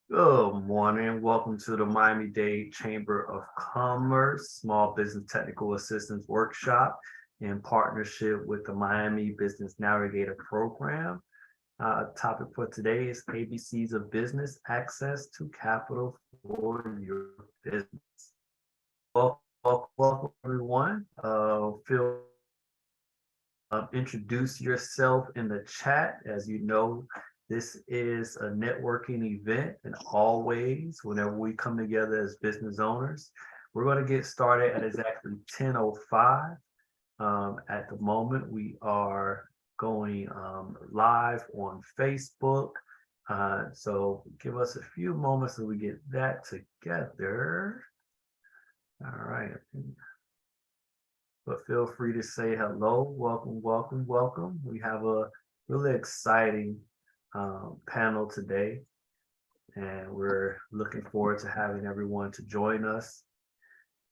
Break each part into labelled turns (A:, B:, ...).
A: Good morning. Welcome to the Miami-Dade Chamber of Commerce Small Business Technical Assistance Workshop in partnership with the Miami Business Navigator Program. Topic for today is ABCs of Business Access to Capital for Your Business. Welcome everyone. Feel introduce yourself in the chat. As you know, this is a networking event, and always, whenever we come together as business owners, we're going to get started at exactly 10:05. At the moment, we are going live on Facebook. So give us a few moments as we get that together. All right. But feel free to say hello. Welcome. We have a really exciting panel today, and we're looking forward to having everyone to join us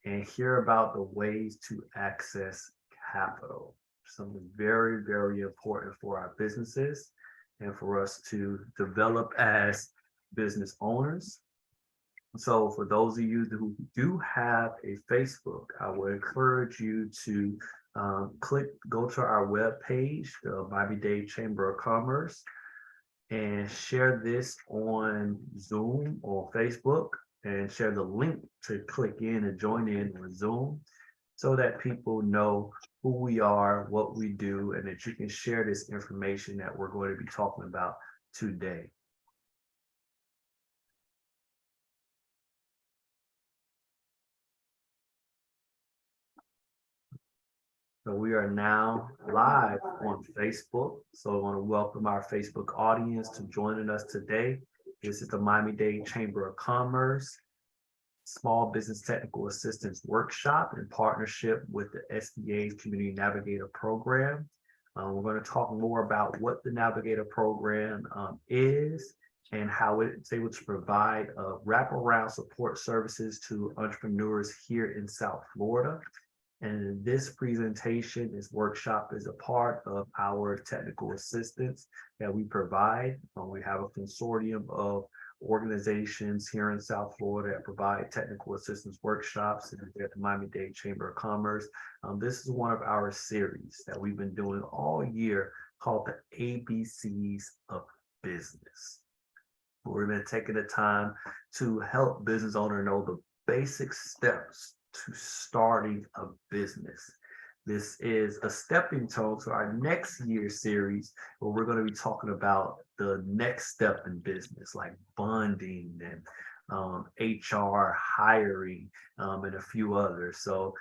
A: and hear about the ways to access capital. Something very, very important for our businesses and for us to develop as business owners. So for those of you who do have a Facebook, I would encourage you to go to our webpage, the Miami-Dade Chamber of Commerce, and share this on Zoom or Facebook, and share the link to click in and join in on Zoom so that people know who we are, what we do, and that you can share this information that we're going to be talking about today. So we are now live on Facebook. So I want to welcome our Facebook audience to joining us today. This is the Miami-Dade Chamber of Commerce Small Business Technical Assistance Workshop in partnership with the SBA's Community Navigator Program. We're going to talk more about what the Navigator Program is and how it's able to provide wraparound support services to entrepreneurs here in South Florida. And this presentation, this workshop is a part of our technical assistance that we provide. We have a consortium of organizations here in South Florida that provide technical assistance workshops at the Miami-Dade Chamber of Commerce. This is one of our series that we've been doing all year called the ABCs of Business. We've been taking the time to help business owners know the basic steps to starting a business. This is a stepping stone to our next year series, where we're going to be talking about the next step in business, like bonding and HR, hiring, and a few others. So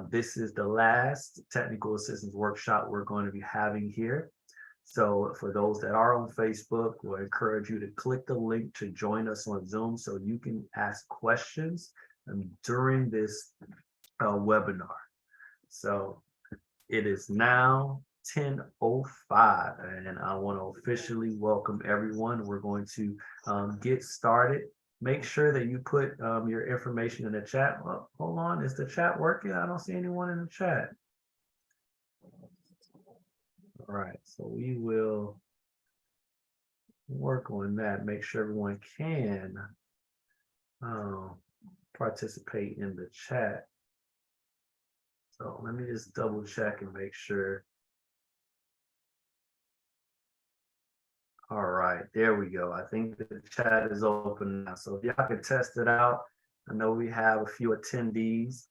A: this is the last technical assistance workshop we're going to be having here. So for those that are on Facebook, we'll encourage you to click the link to join us on Zoom so you can ask questions during this webinar. So it is now 10:05, and I want to officially welcome everyone. We're going to get started. Make sure that you put your information in the chat. Well, hold on, is the chat working? I don't see anyone in the chat. All right, so we will work on that. Make sure everyone can participate in the chat. So let me just double check and make sure. All right, there we go. I think the chat is open now. So if y'all can test it out, I know we have a few attendees.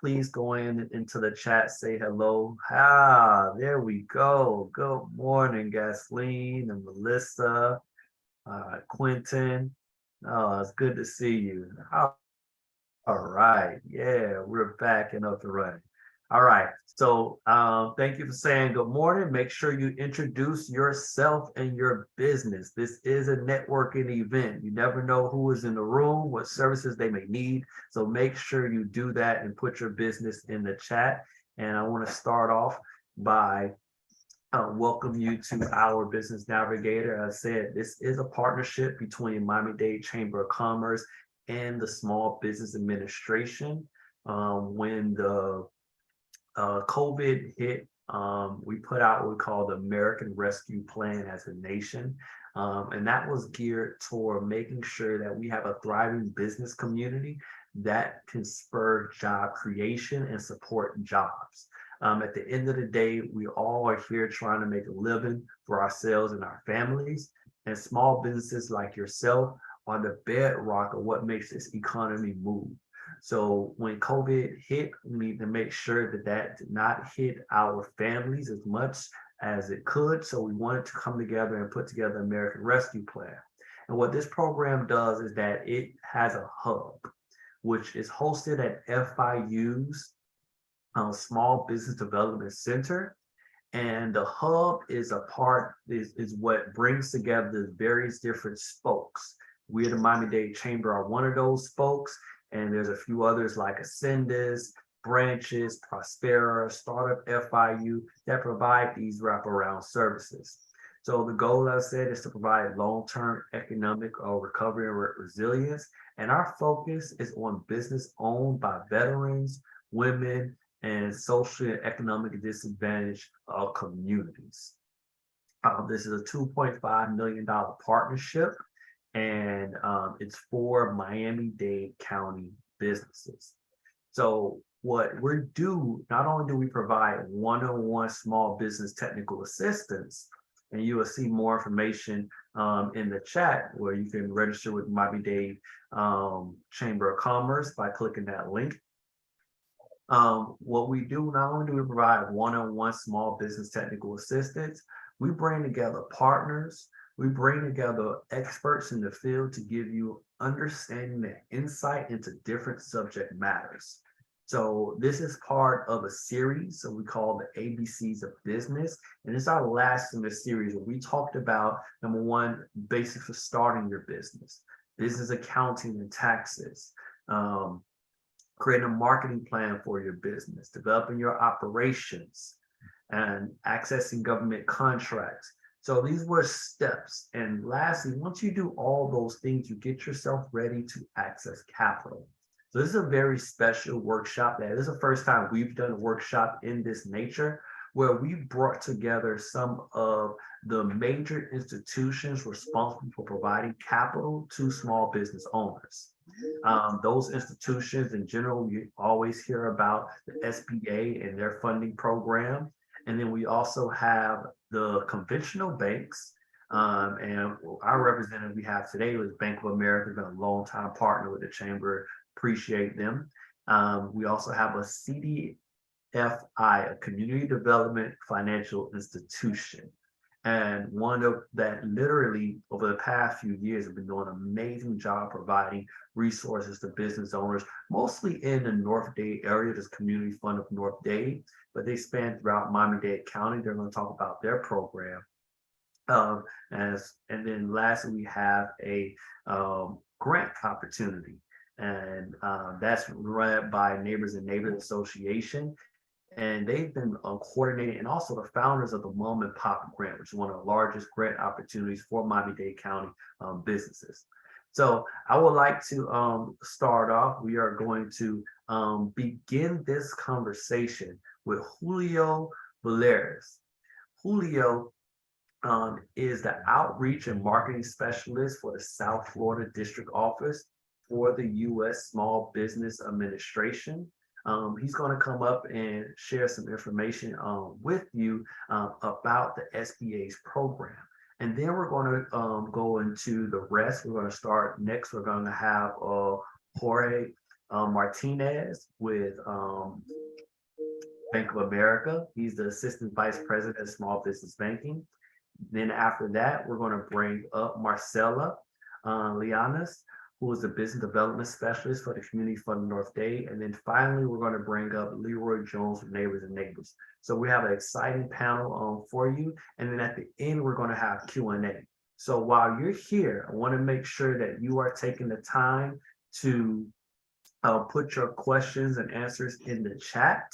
A: Please go into the chat, say hello. There we go. Good morning, Gasoline and Melissa, Quentin. Oh, it's good to see you. All right. Yeah, we're back and up and running. All right. So thank you for saying good morning. Make sure you introduce yourself and your business. This is a networking event. You never know who is in the room, what services they may need. So make sure you do that and put your business in the chat. And I want to start off by welcome you to our Business Navigator. As I said, this is a partnership between Miami-Dade Chamber of Commerce and the Small Business Administration. When the COVID hit we put out what we call the American Rescue Plan as a nation. And that was geared toward making sure that we have a thriving business community that can spur job creation and support jobs. At the end of the day, we all are here trying to make a living for ourselves and our families. And small businesses like yourself are the bedrock of what makes this economy move. So when COVID hit, we need to make sure that that did not hit our families as much as it could. So we wanted to come together and put together American Rescue Plan. And what this program does is that it has a hub, which is hosted at FIU's Small Business Development Center. And the hub is is what brings together the various different spokes. We at the Miami-Dade Chamber are one of those spokes, and there's a few others like Ascendus, Branches, Prospera, Startup FIU that provide these wraparound services. So the goal, as I said, is to provide long-term economic recovery and resilience. And our focus is on business owned by veterans, women, and social and economic disadvantaged communities. This is a $2.5 million partnership, and it's for Miami-Dade County businesses. So what we do, not only do we provide one-on-one small business technical assistance, and you will see more information in the chat where you can register with Miami-Dade Chamber of Commerce by clicking that link. What we do, not only do we provide one-on-one small business technical assistance, we bring together partners, we bring together experts in the field to give you understanding and insight into different subject matters. So this is part of a series, so we call the ABCs of Business, and it's our last in the series where we talked about, number one, basics for starting your business accounting and taxes, creating a marketing plan for your business, developing your operations, and accessing government contracts. So these were steps. And lastly, once you do all those things, you get yourself ready to access capital. So this is a very special workshop. This is the first time we've done a workshop in this nature, where we brought together some of the major institutions responsible for providing capital to small business owners. Those institutions in general, you always hear about the SBA and their funding program. And then we also have the conventional banks. And our representative we have today was Bank of America, been a long time partner with the Chamber, appreciate them. We also have a CDFI, a Community Development Financial Institution. And one of that literally over the past few years have been doing an amazing job providing resources to business owners, mostly in the North Dade area, this community fund of North Dade, but they span throughout Miami-Dade County. They're going to talk about their program. And then lastly, we have a grant opportunity, and that's run by Neighbors and Neighbors Association. And they've been coordinating, and also the founders of the Mom and Pop Grant, which is one of the largest grant opportunities for Miami-Dade County businesses. So I would like to start off. We are going to begin this conversation with Julio Villiers. Julio is the outreach and marketing specialist for the South Florida District Office for the U.S. Small Business Administration. He's going to come up and share some information with you about the SBA's program. And then we're going to go into the rest. We're going to start next. We're going to have Jorge Martinez with Bank of America. He's the Assistant Vice President of Small Business Banking. Then after that, we're going to bring up Marcela Llinás, who is the Business Development Specialist for the Community Fund of North Dade. And then finally, we're going to bring up Leroy Jones from Neighbors and Neighbors. So we have an exciting panel for you. And then at the end, we're going to have Q&A. So while you're here, I want to make sure that you are taking the time to put your questions and answers in the chat.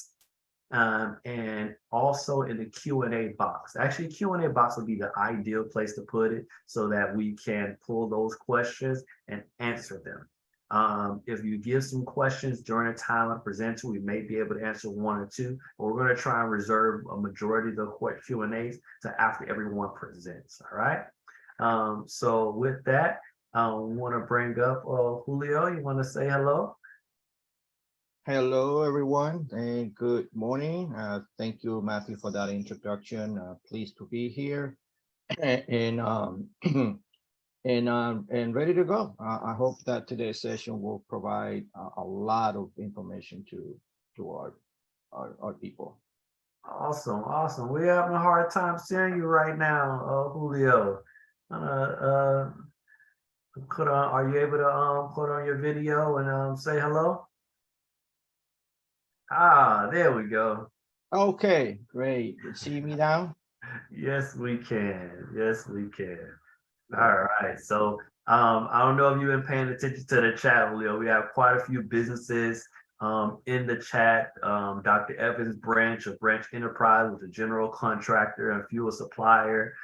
A: And also in the Q&A box. Actually, Q&A box would be the ideal place to put it so that we can pull those questions and answer them. If you give some questions during the time I present to, we may be able to answer one or two, but we're going to try and reserve a majority of the Q&As to after everyone presents. All right. So with that, I want to bring up Julio. You want to say hello?
B: Hello, everyone, and good morning. Thank you, Matthew, for that introduction. Pleased to be here, and and ready to go. I hope that today's session will provide a lot of information to our people.
A: Awesome, awesome. We're having a hard time seeing you right now, Julio. Are you able to put on your video and say hello? Ah, there we go.
B: Okay, great. You see me now?
A: Yes, we can. Yes, we can. All right. So I don't know if you've been paying attention to the chat, Julio. We have quite a few businesses in the chat. Dr. Evans Branch of Branch Enterprise with a general contractor and fuel supplier.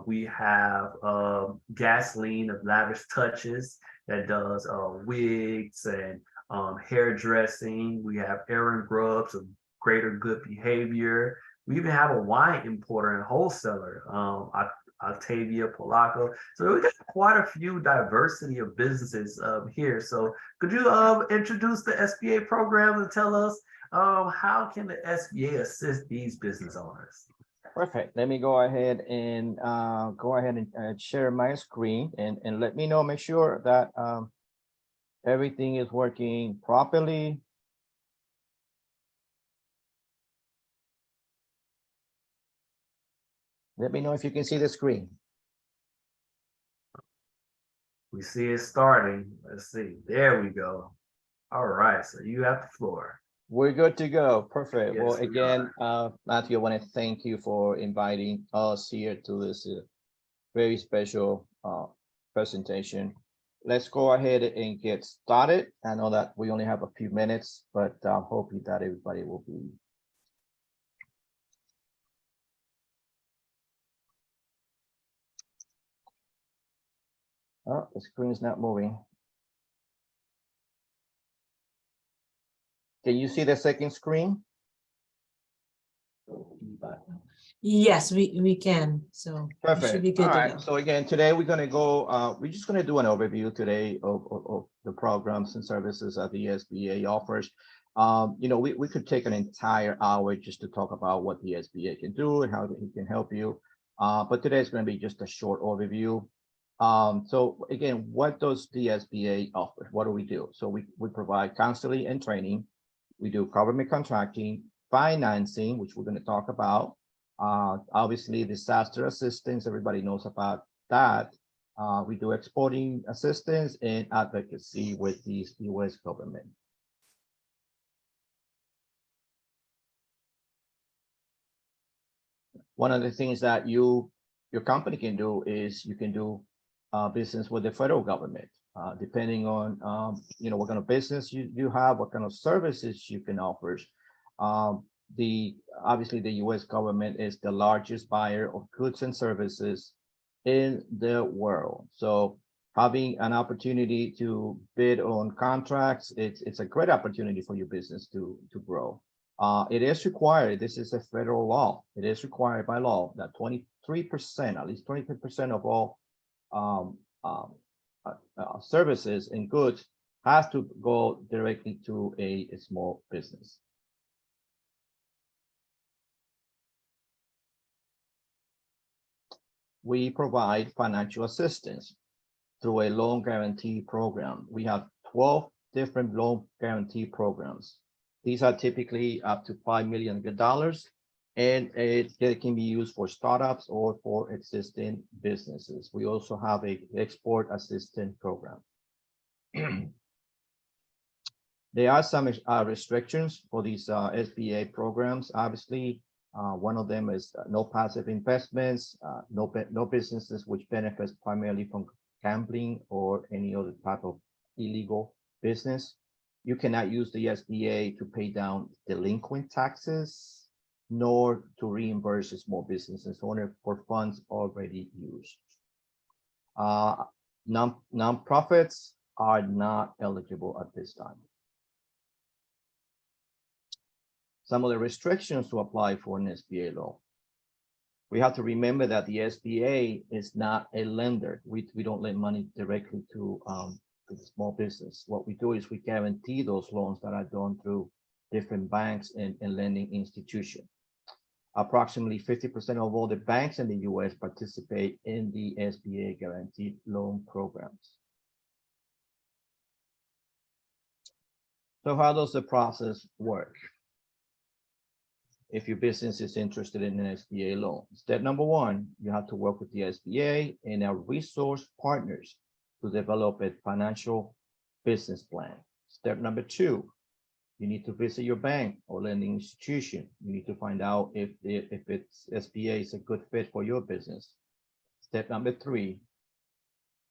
A: We have Gasoline of Lavish Touches that does wigs and hairdressing. We have Aaron Grubbs of Greater Good Behavior. We even have a wine importer and wholesaler, Octavia Polacco. So we got quite a few diversity of businesses here. So could you introduce the SBA program and tell us how can the SBA assist these business owners?
B: Perfect. Let me go ahead and share my screen and let me know, make sure that everything is working properly. Let me know if you can see the screen.
A: We see it starting. Let's see. There we go. All right. So you have the floor.
B: We're good to go. Perfect.
A: Yes,
B: well, again, Matthew, I want to thank you for inviting us here to this very special presentation. Let's go ahead and get started. I know that we only have a few minutes, but I'm hoping that everybody will be. Oh, the screen is not moving. Can you see the second screen?
C: Yes, we can. So
B: perfect.
C: Should be good.
B: All right. So again, today we're going to go. We're just going to do an overview today of the programs and services that the SBA offers. We could take an entire hour just to talk about what the SBA can do and how it can help you. But today is going to be just a short overview. So again, what does the SBA offer? What do we do? So we provide counseling and training. We do government contracting, financing, which we're going to talk about. Obviously, disaster assistance, everybody knows about that. We do exporting assistance and advocacy with the U.S. government. One of the things that your company can do is you can do business with the federal government, depending on what kind of business you have, what kind of services you can offer. Obviously the U.S. government is the largest buyer of goods and services in the world. So having an opportunity to bid on contracts, it's a great opportunity for your business to grow. It is required, this is a federal law, it is required by law that 23%, at least 23% of all services and goods has to go directly to a small business. We provide financial assistance through a loan guarantee program. We have 12 different loan guarantee programs. These are typically up to $5 million, and it can be used for startups or for existing businesses. We also have an export assistance program. There are some restrictions for these SBA programs. Obviously, one of them is no passive investments, no businesses which benefits primarily from gambling or any other type of illegal business. You cannot use the SBA to pay down delinquent taxes, nor to reimburse small businesses owner for funds already used. Non-profits are not eligible at this time. Some of the restrictions to apply for an SBA loan. We have to remember that the SBA is not a lender. We don't lend money directly to the small business. What we do is we guarantee those loans that are done through different banks and lending institutions. Approximately 50% of all the banks in the US participate in the SBA guaranteed loan programs. So how does the process work? If your business is interested in an SBA loan, step number one, you have to work with the SBA and our resource partners to develop a financial business plan. Step number two, you need to visit your bank or lending institution. You need to find out if it's SBA is a good fit for your business. Step number three,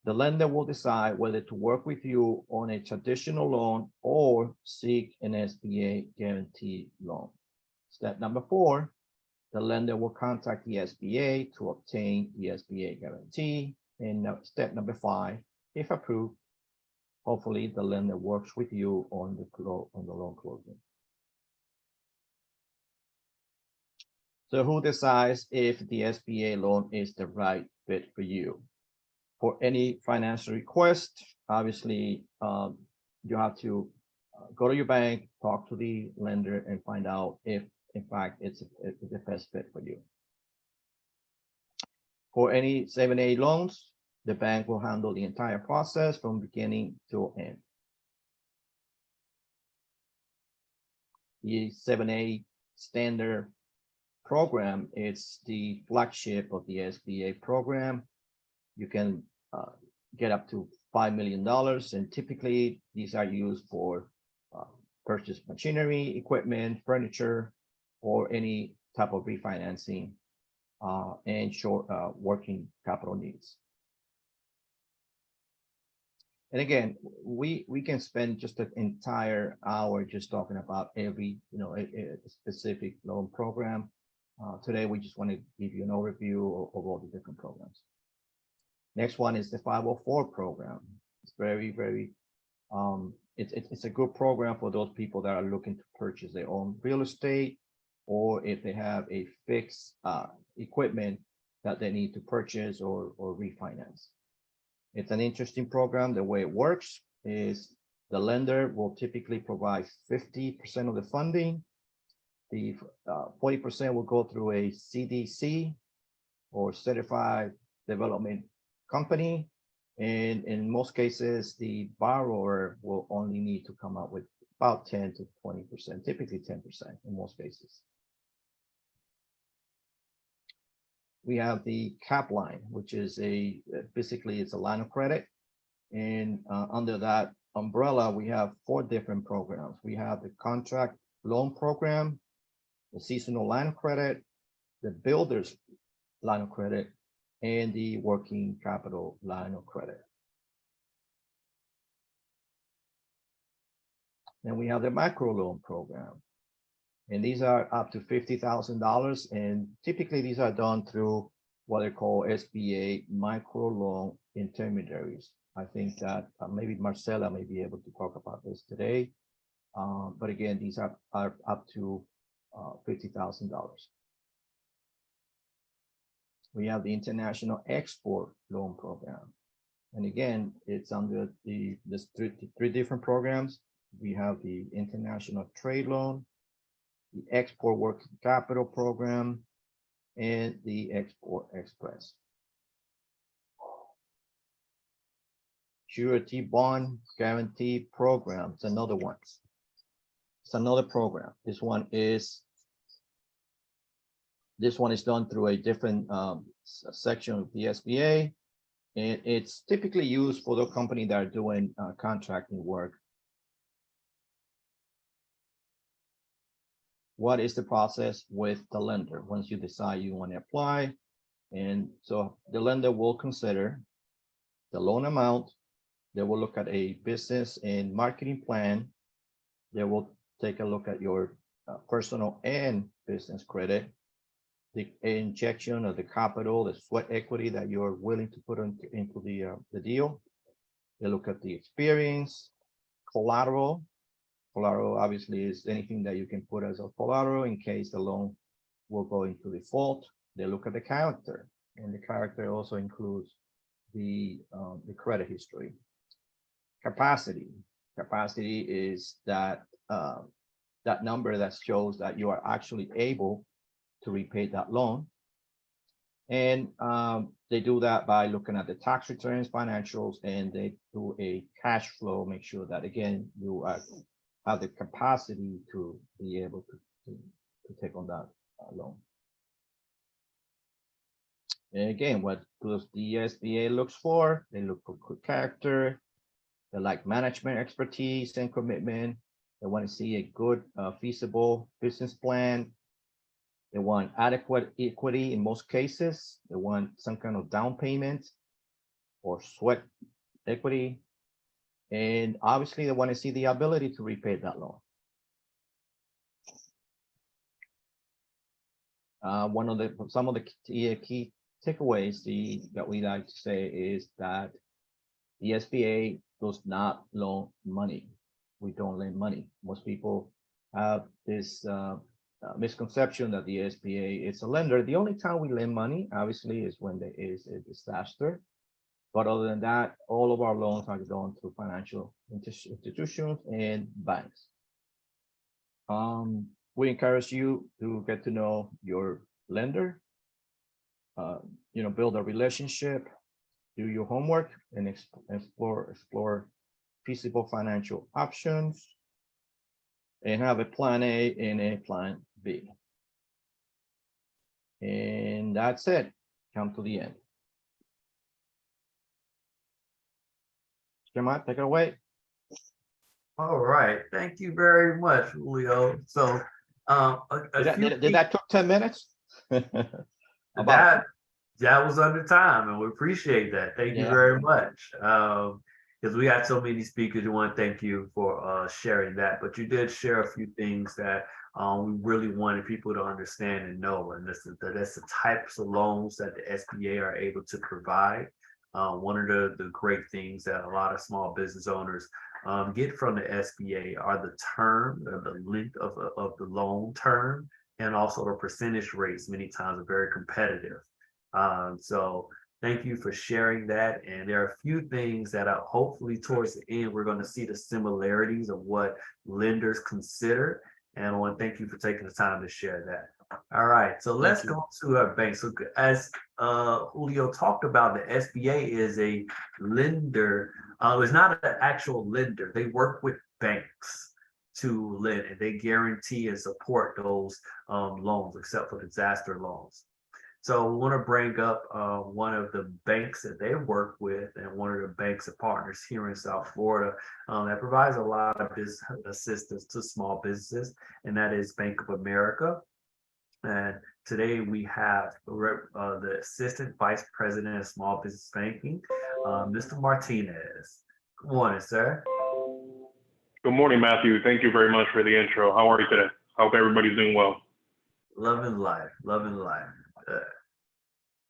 B: the lender will decide whether to work with you on a traditional loan or seek an SBA guaranteed loan. Step number four, the lender will contact the SBA to obtain the SBA guarantee. And step number five, if approved, hopefully the lender works with you on the loan closing. So who decides if the SBA loan is the right fit for you? For any financial request, obviously, you have to go to your bank, talk to the lender, and find out if, in fact, it's the best fit for you. For any 7(a) loans, the bank will handle the entire process from beginning to end. The 7(a) standard program is the flagship of the SBA program. You can get up to $5 million, and typically these are used for purchase machinery, equipment, furniture, or any type of refinancing and short working capital needs. And again, we can spend just an entire hour just talking about every a specific loan program. Today, we just want to give you an overview of all the different programs. Next one is the 504 program. It's very, it's a good program for those people that are looking to purchase their own real estate, or if they have a fixed equipment that they need to purchase or refinance. It's an interesting program. The way it works is the lender will typically provide 50% of the funding. The 40% will go through a CDC or Certified Development Company. And in most cases, the borrower will only need to come up with about 10 to 20%, typically 10% in most cases. We have the cap line, which is basically it's a line of credit. And under that umbrella, we have 4 different programs. We have the contract loan program, the seasonal line of credit, the builder's line of credit, and the working capital line of credit. Then we have the micro loan program. And these are up to $50,000. And typically these are done through what they call SBA micro loan intermediaries. I think that maybe Marcela may be able to talk about this today. But again, these are up to $50,000. We have the International Export Loan Program. And again, it's under the three different programs. We have the International Trade Loan, the Export Working Capital Program, and the Export Express. Surety Bond Guarantee Program, it's another one. It's another program. This one is done through a different section of the SBA, and it's typically used for the company that are doing contracting work. What is the process with the lender once you decide you want to apply? And so the lender will consider the loan amount. They will look at a business and marketing plan. They will take a look at your personal and business credit, the injection of the capital, the sweat equity that you're willing to put into the deal. They look at the experience, collateral. Collateral obviously is anything that you can put as a collateral in case the loan will go into default. They look at the character, and the character also includes the credit history. Capacity. Capacity is that that number that shows that you are actually able to repay that loan. And they do that by looking at the tax returns, financials, and they do a cash flow, make sure that, again, you have the capacity to be able to take on that loan. And again, what does the SBA looks for? They look for good character. They like management expertise and commitment. They want to see a good, feasible business plan. They want adequate equity in most cases. They want some kind of down payment or sweat equity. And obviously, they want to see the ability to repay that loan. Some of the key takeaways that we like to say is that the SBA does not loan money. We don't lend money. Most people have this misconception that the SBA is a lender. The only time we lend money, obviously, is when there is a disaster. But other than that, all of our loans are done through financial institutions and banks. We encourage you to get to know your lender, build a relationship, do your homework, and explore feasible financial options, and have a plan A and a plan B. And that's it. Come to the end. Jamal, take it away.
A: All right, thank you very much, Julio. So,
B: did that took 10 minutes?
A: that was under time, and we appreciate that. Thank you very much. Because we had so many speakers, we want to thank you for sharing that. But you did share a few things that we really wanted people to understand and know, and that's the types of loans that the SBA are able to provide. One of the great things that a lot of small business owners get from the SBA are the term, the length of the loan term, and also the percentage rates many times are very competitive. So thank you for sharing that. And there are a few things that hopefully towards the end, we're going to see the similarities of what lenders consider. And I want to thank you for taking the time to share that. All right, so let's go to our bank. So as Julio talked about, the SBA is a lender. It's not an actual lender. They work with banks to lend, and they guarantee and support those loans, except for disaster loans. So we want to bring up one of the banks that they work with, and one of the banks and partners here in South Florida that provides a lot of business assistance to small businesses, and that is Bank of America. And today we have the Assistant Vice President of Small Business Banking, Mr. Martinez. Good morning, sir.
D: Good morning, Matthew. Thank you very much for the intro. How are you today? Hope everybody's doing well.
A: Loving life, loving life.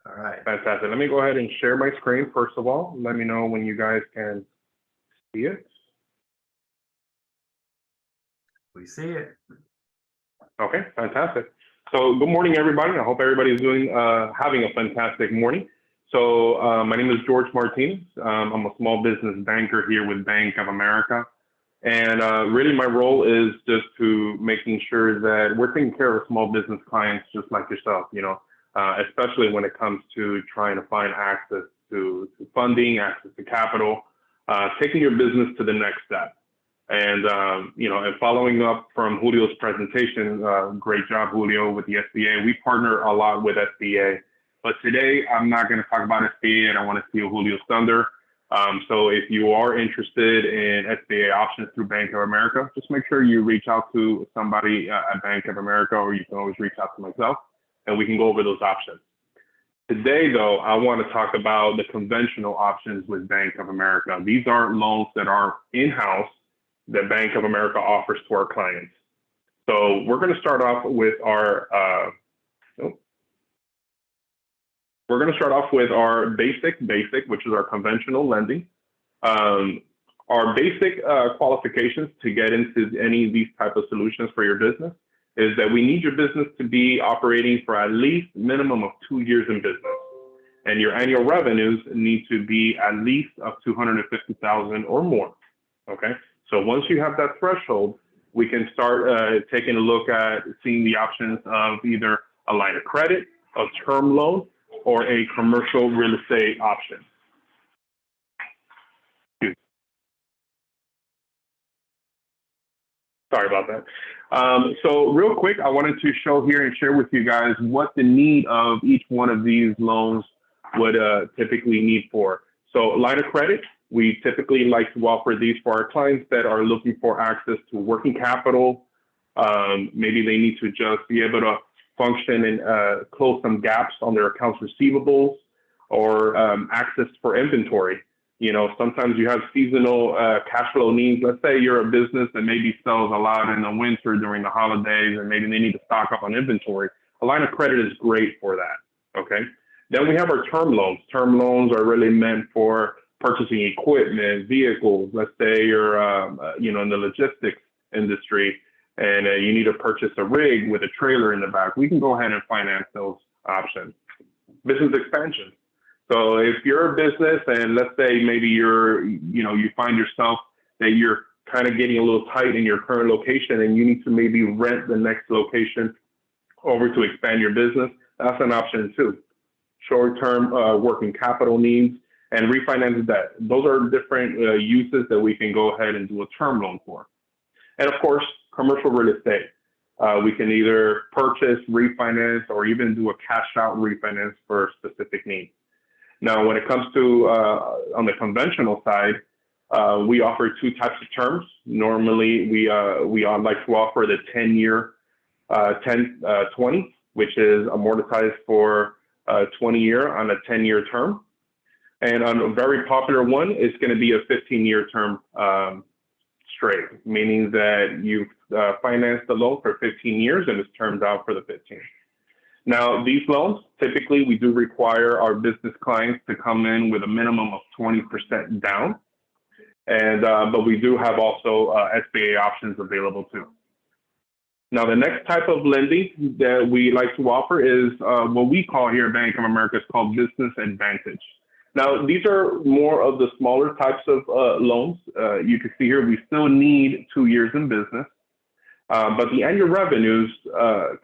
A: All right.
D: Fantastic. Let me go ahead and share my screen first of all. Let me know when you guys can see it.
A: We see it.
D: Okay, fantastic. So good morning, everybody. I hope everybody's having a fantastic morning. So my name is Jorge Martinez. I'm a small business banker here with Bank of America. And really my role is just to making sure that we're taking care of small business clients just like yourself, especially when it comes to trying to find access to funding, access to capital, taking your business to the next step. And, and following up from Julio's presentation, great job, Julio, with the SBA. We partner a lot with SBA, but today I'm not going to talk about SBA. I don't want to steal Julio's thunder. So if you are interested in SBA options through Bank of America, just make sure you reach out to somebody at Bank of America, or you can always reach out to myself, and we can go over those options. Today, though, I want to talk about the conventional options with Bank of America. These are loans that are in-house that Bank of America offers to our clients. So we're going to start off with our basic, which is our conventional lending. Our basic qualifications to get into any of these type of solutions for your business is that we need your business to be operating for at least minimum of 2 years in business. And your annual revenues need to be at least of $250,000 or more, okay? So once you have that threshold, we can start taking a look at seeing the options of either a line of credit, a term loan, or a commercial real estate option. Sorry about that. So real quick, I wanted to show here and share with you guys what the need of each one of these loans would typically need for. So line of credit, we typically like to offer these for our clients that are looking for access to working capital. Maybe they need to just be able to function and close some gaps on their accounts receivables, or access for inventory. You know, sometimes you have seasonal cash flow needs. Let's say you're a business that maybe sells a lot in the winter during the holidays, and maybe they need to stock up on inventory. A line of credit is great for that, okay? Then we have our term loans. Term loans are really meant for purchasing equipment, vehicles. Let's say you're, you know, in the logistics industry, and you need to purchase a rig with a trailer in the back. We can go ahead and finance those options. Business expansion. So if you're a business and let's say maybe you're, you know, you find yourself that you're kind of getting a little tight in your current location and you need to maybe rent the next location over to expand your business, that's an option too. Short-term working capital needs and refinance debt. Those are different uses that we can go ahead and do a term loan for. And of course, commercial real estate. We can either purchase, refinance, or even do a cash out refinance for specific needs. Now, when it comes to on the conventional side, we offer two types of terms. Normally, we like to offer the 10-year 10-20, which is amortized for 20-year on a 10-year term. And on a very popular one, it's going to be a 15-year term straight, meaning that you've financed the loan for 15 years and it's termed out for the 15. Now, these loans, typically we do require our business clients to come in with a minimum of 20% down. And, but we do have also SBA options available too. Now, the next type of lending that we like to offer is what we call here at Bank of America is called Business Advantage. Now, these are more of the smaller types of loans. You can see here, we still need 2 years in business. But the annual revenues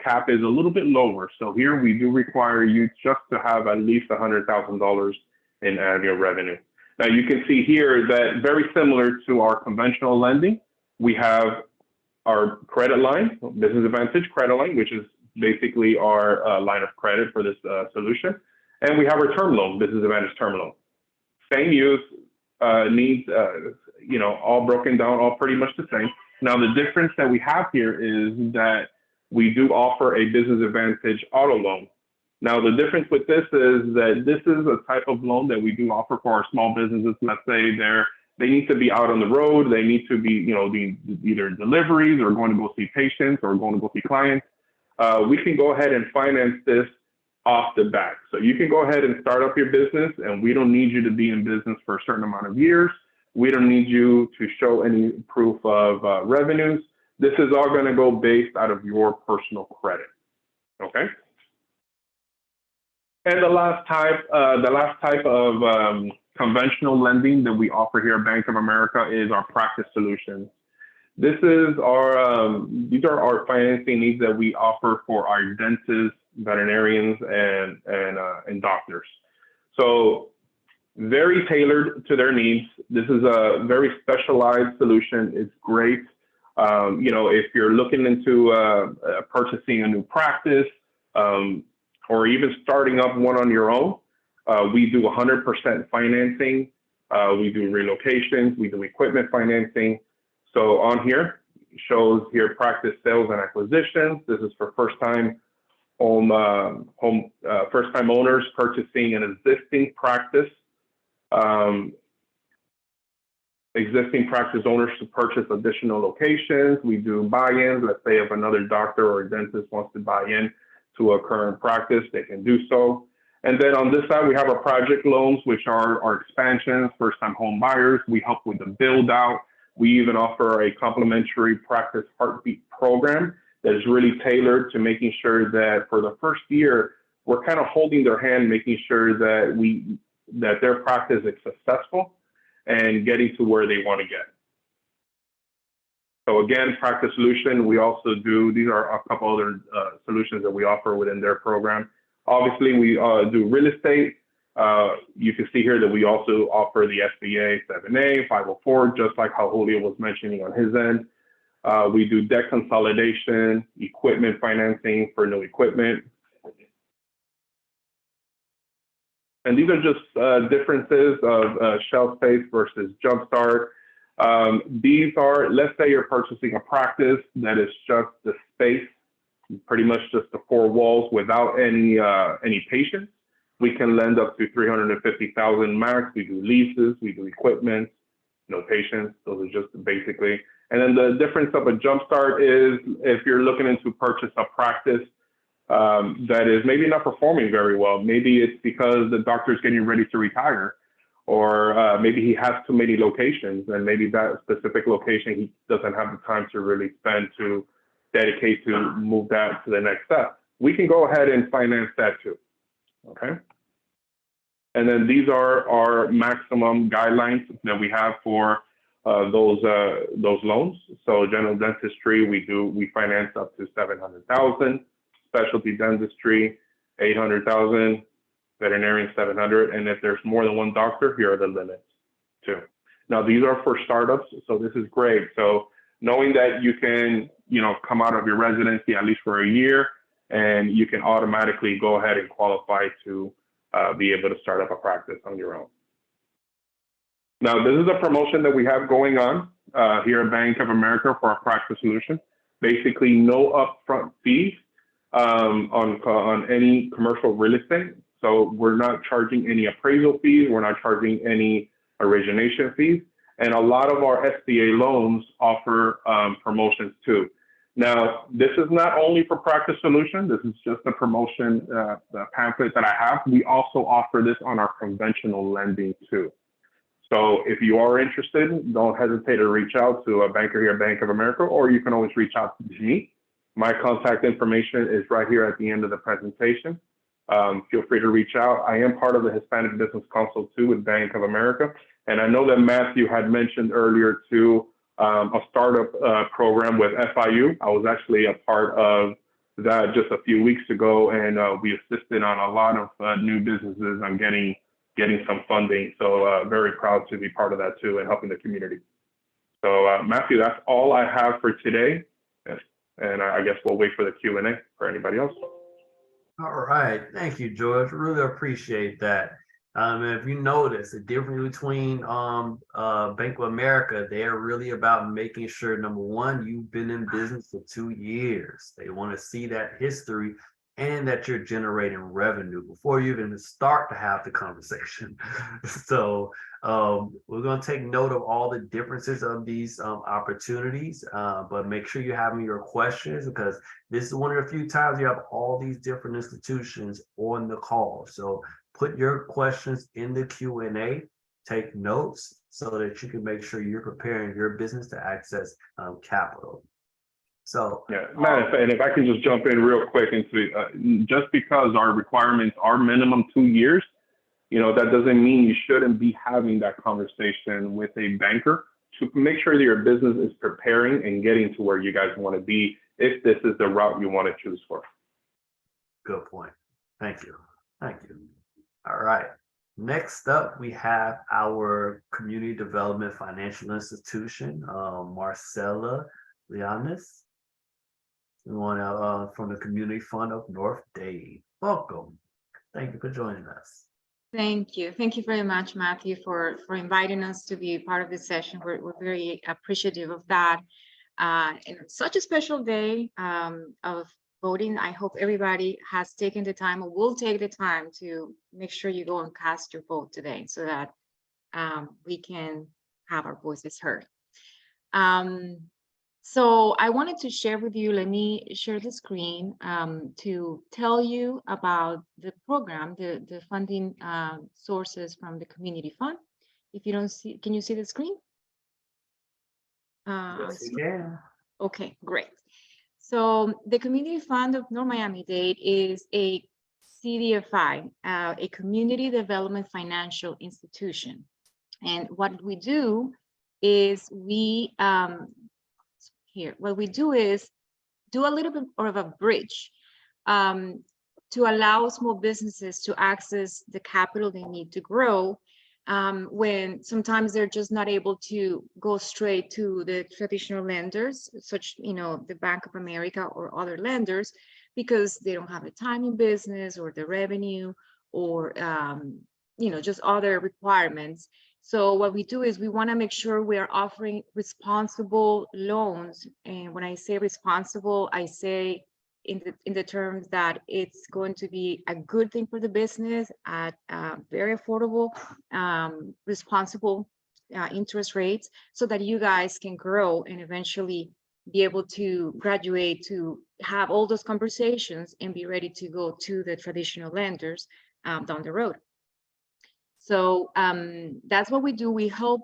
D: cap is a little bit lower. So here we do require you just to have at least $100,000 in annual revenue. Now you can see here that very similar to our conventional lending, we have our credit line, Business Advantage credit line, which is basically our line of credit for this solution. And we have our term loan, Business Advantage term loan. Same use, needs, you know, all broken down, all pretty much the same. Now, the difference that we have here is that we do offer a Business Advantage auto loan. Now, the difference with this is that this is a type of loan that we do offer for our small businesses. Let's say they need to be out on the road. They need to be, you know, either deliveries or going to go see patients or going to go see clients. We can go ahead and finance this off the bat. So you can go ahead and start up your business, and we don't need you to be in business for a certain amount of years. We don't need you to show any proof of revenues. This is all going to go based out of your personal credit, okay? And the last type of conventional lending that we offer here at Bank of America is our practice solutions. This is our these are our financing needs that we offer for our dentists, veterinarians, and doctors. So very tailored to their needs. This is a very specialized solution. It's great. You know, if you're looking into purchasing a new practice or even starting up one on your own, we do 100% financing. We do relocations. We do equipment financing. So on here shows here practice sales and acquisitions. This is for first-time first-time owners purchasing an existing practice. Existing practice owners to purchase additional locations. We do buy-ins. Let's say if another doctor or a dentist wants to buy in to a current practice, they can do so. And then on this side, we have our project loans, which are our expansions, first-time home buyers. We help with the build-out. We even offer a complimentary practice heartbeat program that is really tailored to making sure that for the first year, we're kind of holding their hand, making sure that their practice is successful and getting to where they want to get. So again, practice solution, we also do, these are a couple other solutions that we offer within their program. Obviously, we do real estate. You can see here that we also offer the SBA 7A, 504, just like how Julio was mentioning on his end. We do debt consolidation, equipment financing for new equipment. And these are just differences of shelf space versus jumpstart. These are, let's say you're purchasing a practice that is just the space, pretty much just the four walls without any patients. We can lend up to $350,000 max. We do leases, we do equipment, no patients. Those are just basically. And then the difference of a jumpstart is if you're looking to purchase a practice that is maybe not performing very well. Maybe it's because the doctor's getting ready to retire, or maybe he has too many locations, and maybe that specific location he doesn't have the time to really spend to dedicate to move that to the next step. We can go ahead and finance that too, okay? And then these are our maximum guidelines that we have for those loans. So general dentistry, we finance up to $700,000. Specialty dentistry, $800,000. Veterinarian, $700,000. And if there's more than one doctor, here are the limits too. Now these are for startups, so this is great. So knowing that you can, come out of your residency at least for a year, and you can automatically go ahead and qualify to be able to start up a practice on your own. Now, this is a promotion that we have going on here at Bank of America for our practice solution. Basically, no upfront fees on any commercial real estate. So we're not charging any appraisal fees. We're not charging any origination fees. And a lot of our SBA loans offer promotions too. Now, this is not only for practice solution. This is just a promotion, the pamphlet that I have. We also offer this on our conventional lending too. So if you are interested, don't hesitate to reach out to a banker here at Bank of America, or you can always reach out to me. My contact information is right here at the end of the presentation. Feel free to reach out. I am part of the Hispanic Business Council too with Bank of America. And I know that Matthew had mentioned earlier too, a startup program with FIU. I was actually a part of that just a few weeks ago, and we assisted on a lot of new businesses on getting some funding. So very proud to be part of that too and helping the community. So Matthew, that's all I have for today. And I guess we'll wait for the Q&A for anybody else.
A: All right. Thank you, George. Really appreciate that. If you notice the difference between Bank of America, they're really about making sure, number one, you've been in business for 2 years. They want to see that history and that you're generating revenue before you even start to have the conversation. So we're going to take note of all the differences of these opportunities, but make sure you're having your questions, because this is one of the few times you have all these different institutions on the call. So put your questions in the Q&A, take notes so that you can make sure you're preparing your business to access capital. So
D: yeah, Matt, and if I can just jump in real quick into just because our requirements are minimum 2 years, that doesn't mean you shouldn't be having that conversation with a banker to make sure that your business is preparing and getting to where you guys want to be, if this is the route you want to choose for.
A: Good point. Thank you. Thank you. All right. Next up, we have our community development financial institution, Marcela, Llinás. We want from the Community Fund of North Dade. Welcome. Thank you for joining us.
E: Thank you. Thank you very much, Matthew, for inviting us to be part of this session. We're very appreciative of that. And it's such a special day of voting. I hope everybody has taken the time or will take the time to make sure you go and cast your vote today so that we can have our voices heard. So I wanted to share with you, let me share the screen to tell you about the program, the funding sources from the community fund. If you don't see, can you see the screen?
A: Yes, we can.
E: Okay, great. So the Community Fund of North Miami-Dade is a CDFI, a Community Development Financial Institution. And what we do is what we do is do a little bit of a bridge to allow small businesses to access the capital they need to grow when sometimes they're just not able to go straight to the traditional lenders, such, the Bank of America or other lenders, because they don't have the time in business or the revenue or, just other requirements. So what we do is we want to make sure we are offering responsible loans. And when I say responsible, I say in the terms that it's going to be a good thing for the business at very affordable, responsible interest rates, so that you guys can grow and eventually be able to graduate, to have all those conversations and be ready to go to the traditional lenders down the road. So that's what we do. We help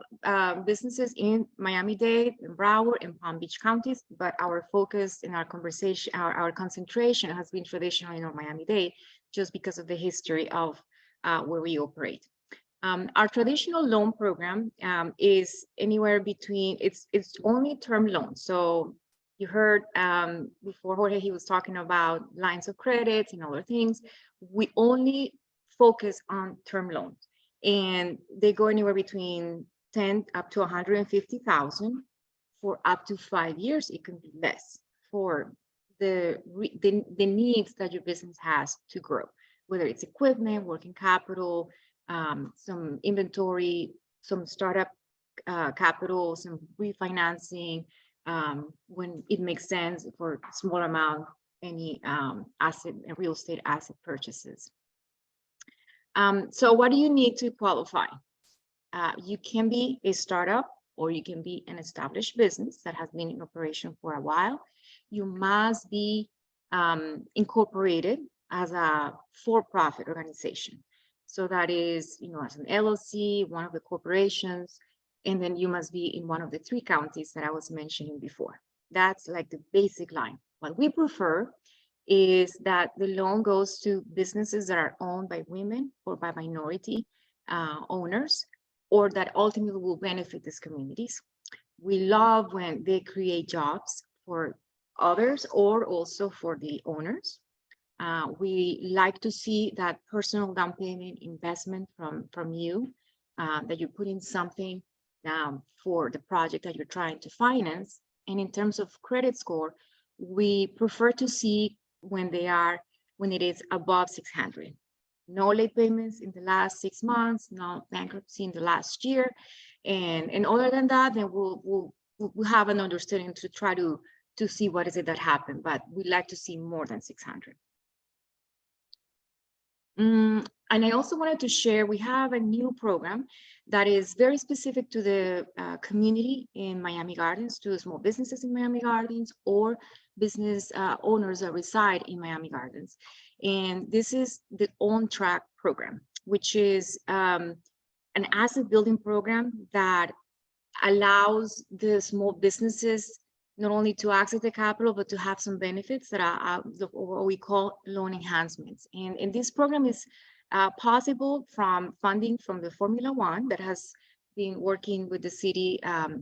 E: businesses in Miami-Dade, and Broward, and Palm Beach counties, but our focus in our conversation, our concentration has been traditionally in Miami-Dade, just because of the history of where we operate. Our traditional loan program is anywhere between, it's only term loans. So you heard before Jorge, he was talking about lines of credits and other things. We only focus on term loans. And they go anywhere between 10 up to 150,000 for up to 5 years. It can be less for the needs that your business has to grow, whether it's equipment, working capital, some inventory, some startup capital, some refinancing, when it makes sense for a small amount, any asset and real estate asset purchases. So what do you need to qualify? You can be a startup, or you can be an established business that has been in operation for a while. You must be incorporated as a for-profit organization. So that is, as an LLC, one of the corporations, and then you must be in one of the 3 counties that I was mentioning before. That's like the basic line. What we prefer is that the loan goes to businesses that are owned by women or by minority owners, or that ultimately will benefit these communities. We love when they create jobs for others or also for the owners. We like to see that personal down payment investment from you, that you put in something for the project that you're trying to finance. And in terms of credit score, we prefer to see when it is above 600. No late payments in the last 6 months, no bankruptcy in the last year. And other than that, then we'll have an understanding to try to see what is it that happened, but we like to see more than 600. And I also wanted to share, we have a new program that is very specific to the community in Miami Gardens, to small businesses in Miami Gardens, or business owners that reside in Miami Gardens. And this is the On Track program, which is an asset building program that allows the small businesses not only to access the capital, but to have some benefits that are what we call loan enhancements. And this program is possible from funding from the Formula One that has been working with the city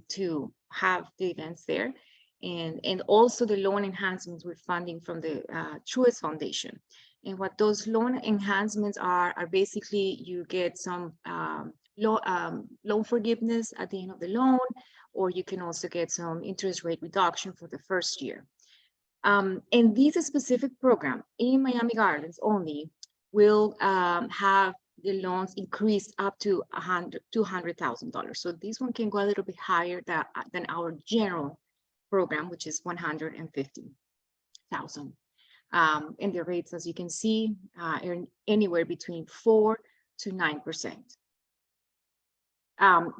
E: to have the events there. And also the loan enhancements with funding from the Truist Foundation. And what those loan enhancements are basically you get some loan forgiveness at the end of the loan, or you can also get some interest rate reduction for the first year. And this specific program in Miami Gardens only will have the loans increased up to $200,000. So this one can go a little bit higher than our general program, which is $150,000. And the rates, as you can see, are anywhere between 4 to 9%.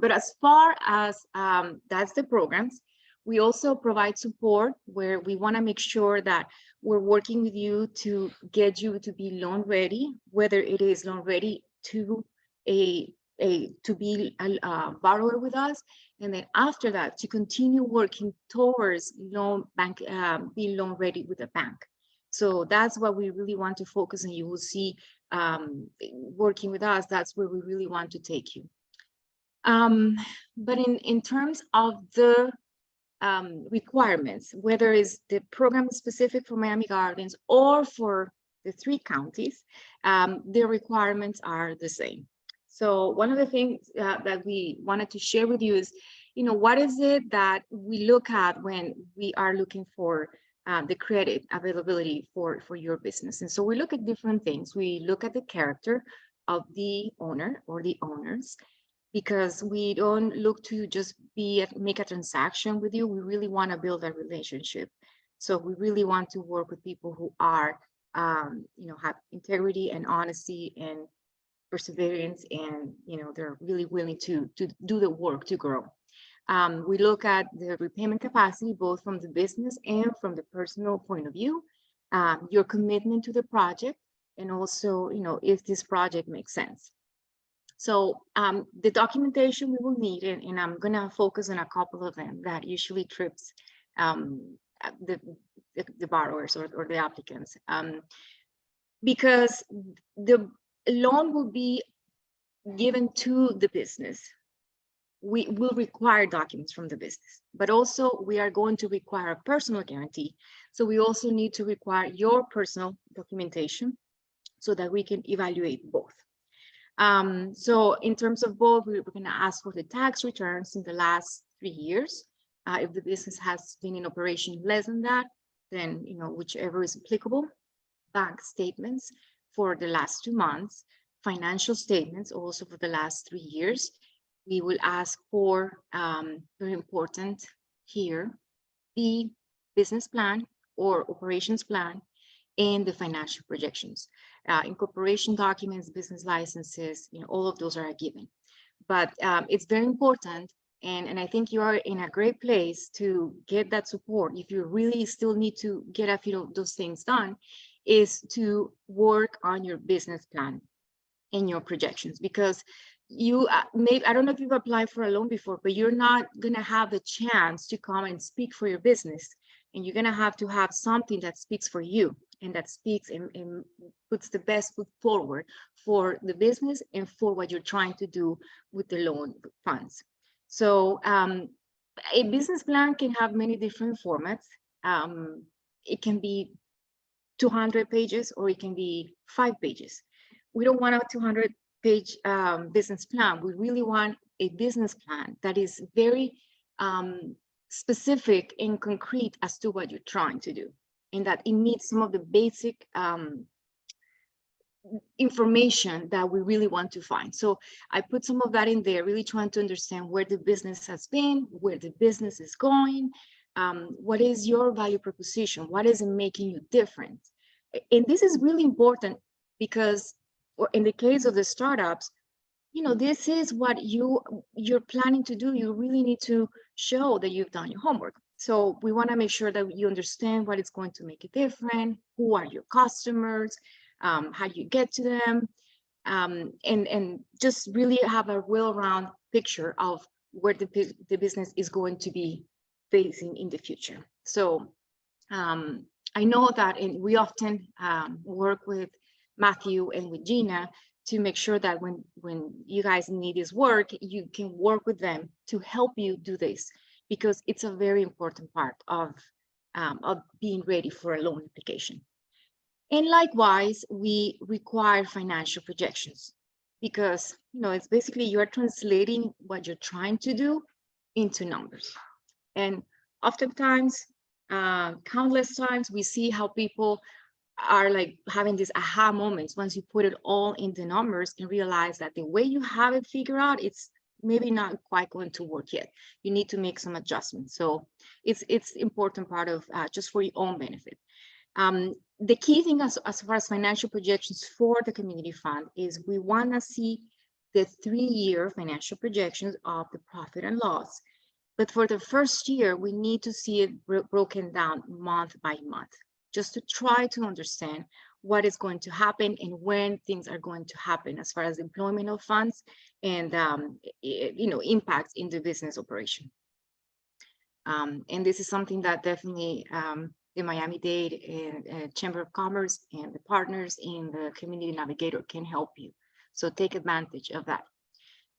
E: But as far as that's the programs, We also provide support where we want to make sure that we're working with you to get you to be loan ready, whether it is loan ready to to be a borrower with us, and then after that to continue working towards being loan ready with a bank. So that's what we really want to focus on. You will see working with us, that's where we really want to take you. But in terms of the requirements, whether it's the program specific for Miami Gardens or for the 3 counties, the requirements are the same. So one of the things that we wanted to share with you is, what is it that we look at when we are looking for the credit availability for your business? And so we look at different things. We look at the character of the owner or the owners, because we don't look to just make a transaction with you. We really want to build a relationship. So we really want to work with people who are, have integrity and honesty and perseverance, and they're really willing to do the work to grow. We look at the repayment capacity, both from the business and from the personal point of view, your commitment to the project, and also, if this project makes sense. So the documentation we will need, and I'm going to focus on a couple of them that usually trips the borrowers or the applicants, because the loan will be given to the business. We will require documents from the business, but also we are going to require a personal guarantee. So we also need to require your personal documentation so that we can evaluate both. So in terms of both, we're going to ask for the tax returns in the last 3 years. If the business has been in operation less than that, then, whichever is applicable. Bank statements for the last 2 months, financial statements also for the last 3 years. We will ask for, very important here, the business plan or operations plan and the financial projections. Incorporation documents, business licenses, all of those are a given. But it's very important, and I think you are in a great place to get that support. If you really still need to get a few of those things done, is to work on your business plan and your projections, because you maybe, I don't know if you've applied for a loan before, but you're not going to have the chance to come and speak for your business, and you're going to have something that speaks for you and that speaks and puts the best foot forward for the business and for what you're trying to do with the loan funds. So a business plan can have many different formats. It can be 200 pages or it can be 5 pages. We don't want a 200-page business plan. We really want a business plan that is very specific and concrete as to what you're trying to do, and that it meets some of the basic information that we really want to find. So I put some of that in there, really trying to understand where the business has been, where the business is going, what is your value proposition, what is it making you different. And this is really important because, or in the case of the startups, this is what you're planning to do. You really need to show that you've done your homework. So we want to make sure that you understand what is going to make it different, who are your customers, how do you get to them, and just really have a well-rounded picture of where the business is going to be facing in the future. So I know that, and we often work with Matthew and with Gina to make sure that when you guys need this work, you can work with them to help you do this, because it's a very important part of being ready for a loan application. And likewise, we require financial projections, because it's basically you're translating what you're trying to do into numbers. And oftentimes, countless times, we see how people are like having these aha moments once you put it all in the numbers and realize that the way you have it figured out, it's maybe not quite going to work yet. You need to make some adjustments. So it's important part of just for your own benefit. The key thing as far as financial projections for the community fund is we want to see the 3-year financial projections of the profit and loss, But for the first year, we need to see it broken down month by month, just to try to understand what is going to happen and when things are going to happen as far as employment of funds and impacts in the business operation. And this is something that definitely the Miami-Dade and Chamber of Commerce and the partners in the Community Navigator can help you. So take advantage of that.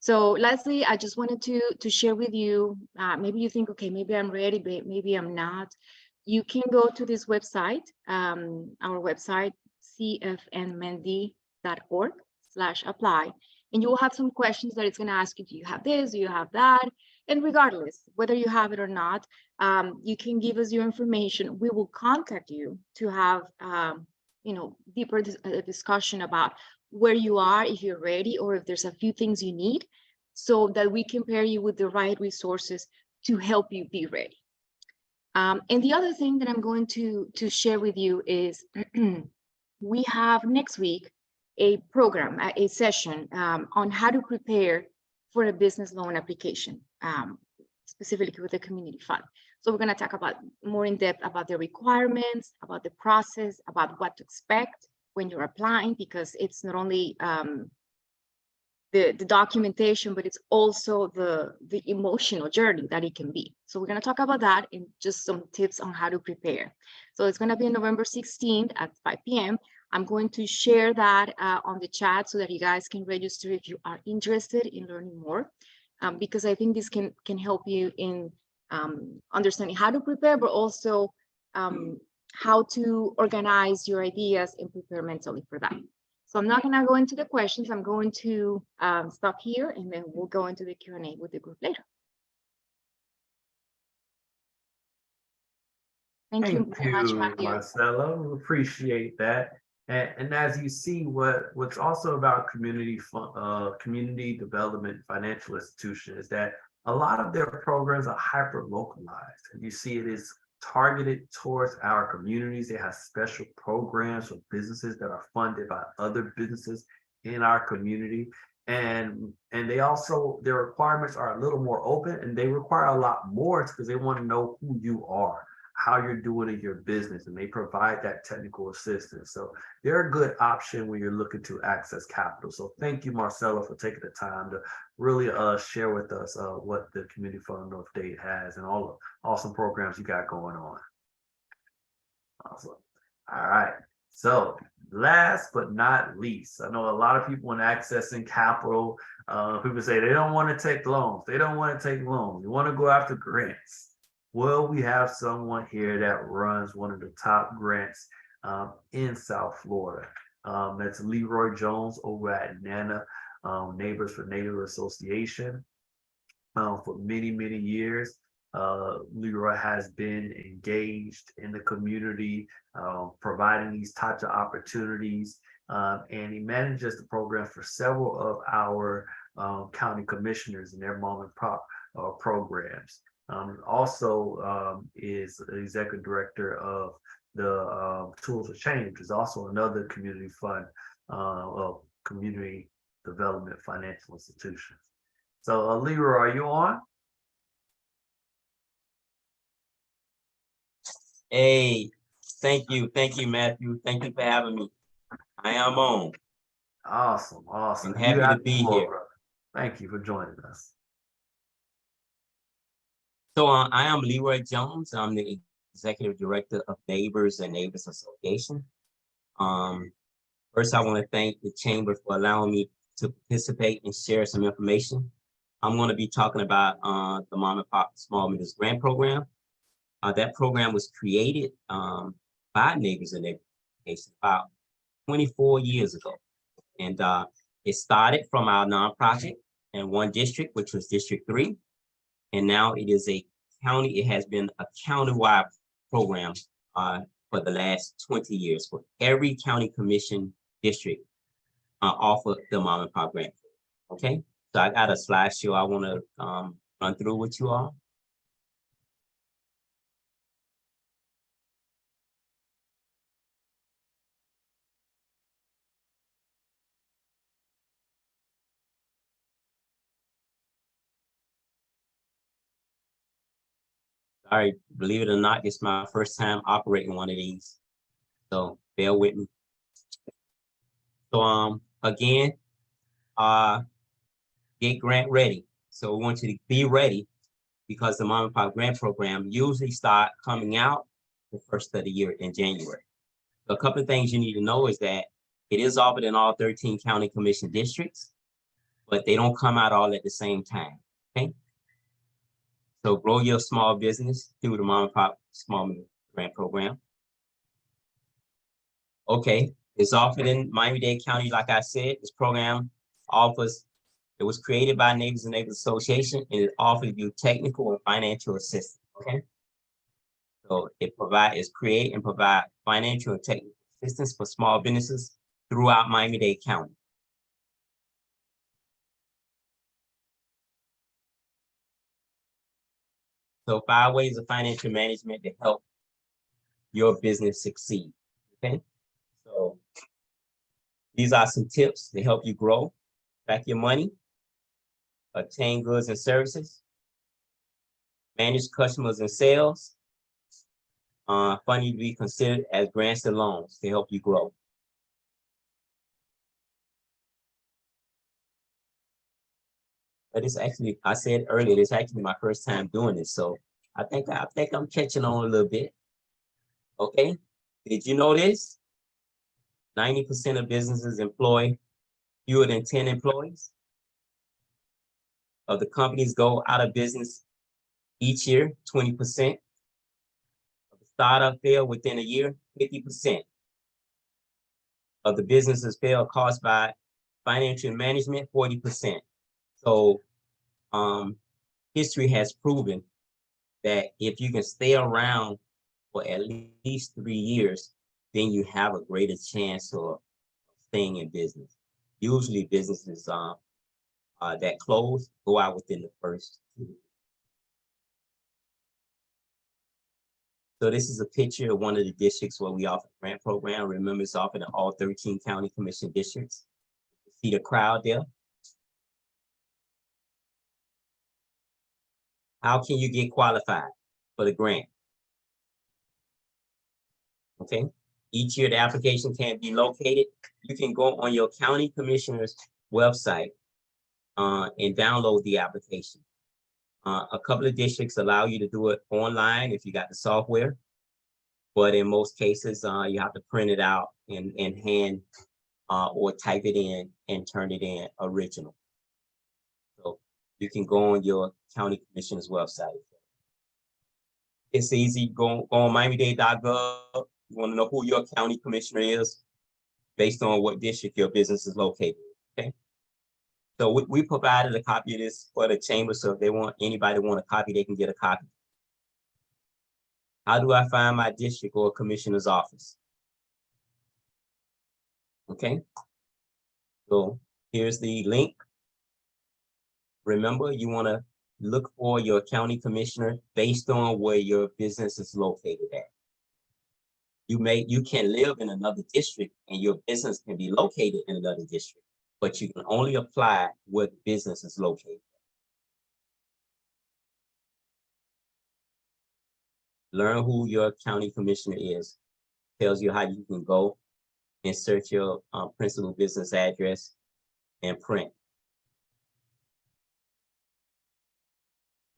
E: So Leslie, I just wanted to share with you, maybe you think, okay, maybe I'm ready, but maybe I'm not. You can go to this website, our website, cfnmendy.org/apply, and you will have some questions that it's going to ask you, do you have this, do you have that? And regardless, whether you have it or not, you can give us your information. We will contact you to have, deeper discussion about where you are, if you're ready, or if there's a few things you need, so that we can pair you with the right resources to help you be ready. And the other thing that I'm going to share with you is we have next week a program, a session on how to prepare for a business loan application, specifically with the community fund. So we're going to talk about more in depth about the requirements, about the process, about what to expect when you're applying, because it's not only the documentation, but it's also the emotional journey that it can be. So we're going to talk about that and just some tips on how to prepare. So it's going to be on November 16th at 5 p.m. I'm going to share that on the chat so that you guys can register if you are interested in learning more, because I think this can help you in understanding how to prepare, but also how to organize your ideas and prepare mentally for that. So I'm not going to go into the questions. I'm going to stop here, and then we'll go into the Q&A with the group later. Thank you very much, Matthew.
A: Marcela. We appreciate that. And as you see, what's also about community development financial institution is that a lot of their programs are hyper localized. And you see it is targeted towards our communities. They have special programs for businesses that are funded by other businesses in our community. And they also, their requirements are a little more open, and they require a lot more because they want to know who you are, how you're doing in your business, and they provide that technical assistance. So they're a good option when you're looking to access capital. So thank you, Marcela, for taking the time to really share with us what the Community Fund North Dade has and all the awesome programs you got going on. Awesome. All right. So last but not least, I know a lot of people when accessing capital, people say they don't want to take loans. They don't want to take loans. You want to go after grants. Well, we have someone here that runs one of the top grants in South Florida. That's Leroy Jones over at NANA, Neighbors for Native Association. For many, many years, Leroy has been engaged in the community, providing these types of opportunities, and he manages the program for several of our county commissioners and their mom and pop programs. Also is executive director of the Tools of Change, which is also another community fund of community development financial institutions. So Leroy, are you on?
F: Hey, thank you, Matthew. Thank you for having me. I am on.
A: Awesome, awesome.
F: I'm happy to be here.
A: Brother. Thank you for joining us.
F: So I am Leroy Jones. I'm the executive director of Neighbors and Neighbors Association. First, I want to thank the Chamber for allowing me to participate and share some information. I'm going to be talking about the Mom and Pop Small Business Grant Program. That program was created by Neighbors and Neighbors Association about 24 years ago. And it started from our nonprofit in one district, which was District 3. And now it is a county, it has been a county-wide program for the last 20 years for every county commission district offer the Mom and Pop grant. Okay, so I got a slideshow I want to run through with you all. All right, believe it or not, it's my first time operating one of these. So bear with me. So again, get grant ready. So we want you to be ready because the Mom and Pop Grant Program usually start coming out the first of the year in January. So a couple of things you need to know is that it is offered in all 13 county commission districts, but they don't come out all at the same time, okay? So grow your small business through the Mom and Pop Small Business Grant Program. Okay, it's offered in Miami-Dade County, like I said. This program offers, it was created by Neighbors and Neighbors Association, and it offers you technical and financial assistance, okay? So it create and provide financial and technical assistance for small businesses throughout Miami-Dade County. So 5 ways of financial management to help your business succeed, okay? So these are some tips to help you grow back your money, obtain goods and services, manage customers and sales, funding to be considered as grants and loans to help you grow. But it's actually, I said earlier, it's actually my first time doing this. So I think I'm catching on a little bit. Okay. Did you know this? 90% of businesses employ fewer than 10 employees. Of the companies go out of business each year, 20%. Of the startup fail within a year, 50%. Of the businesses fail caused by financial management, 40%. So history has proven that if you can stay around for at least 3 years, then you have a greater chance of staying in business. Usually businesses that close go out within the first 2. So this is a picture of one of the districts where we offer the grant program. Remember, it's offered in all 13 county commission districts. See the crowd there? How can you get qualified for the grant? Okay. Each year the application can be located. You can go on your county commissioner's website and download the application. A couple of districts allow you to do it online if you got the software, but in most cases you have to print it out and hand or type it in and turn it in original. So you can go on your county commissioner's website. It's easy. Go on Miami-Dade.gov. You want to know who your county commissioner is based on what district your business is located. Okay. So we provided a copy of this for the chamber. So if anybody want a copy, they can get a copy. How do I find my district or commissioner's office? Okay. So here's the link. Remember, you want to look for your county commissioner based on where your business is located at. You can live in another district and your business can be located in another district, but you can only apply where the business is located. Learn who your county commissioner is. Tells you how you can go and search your principal business address and print.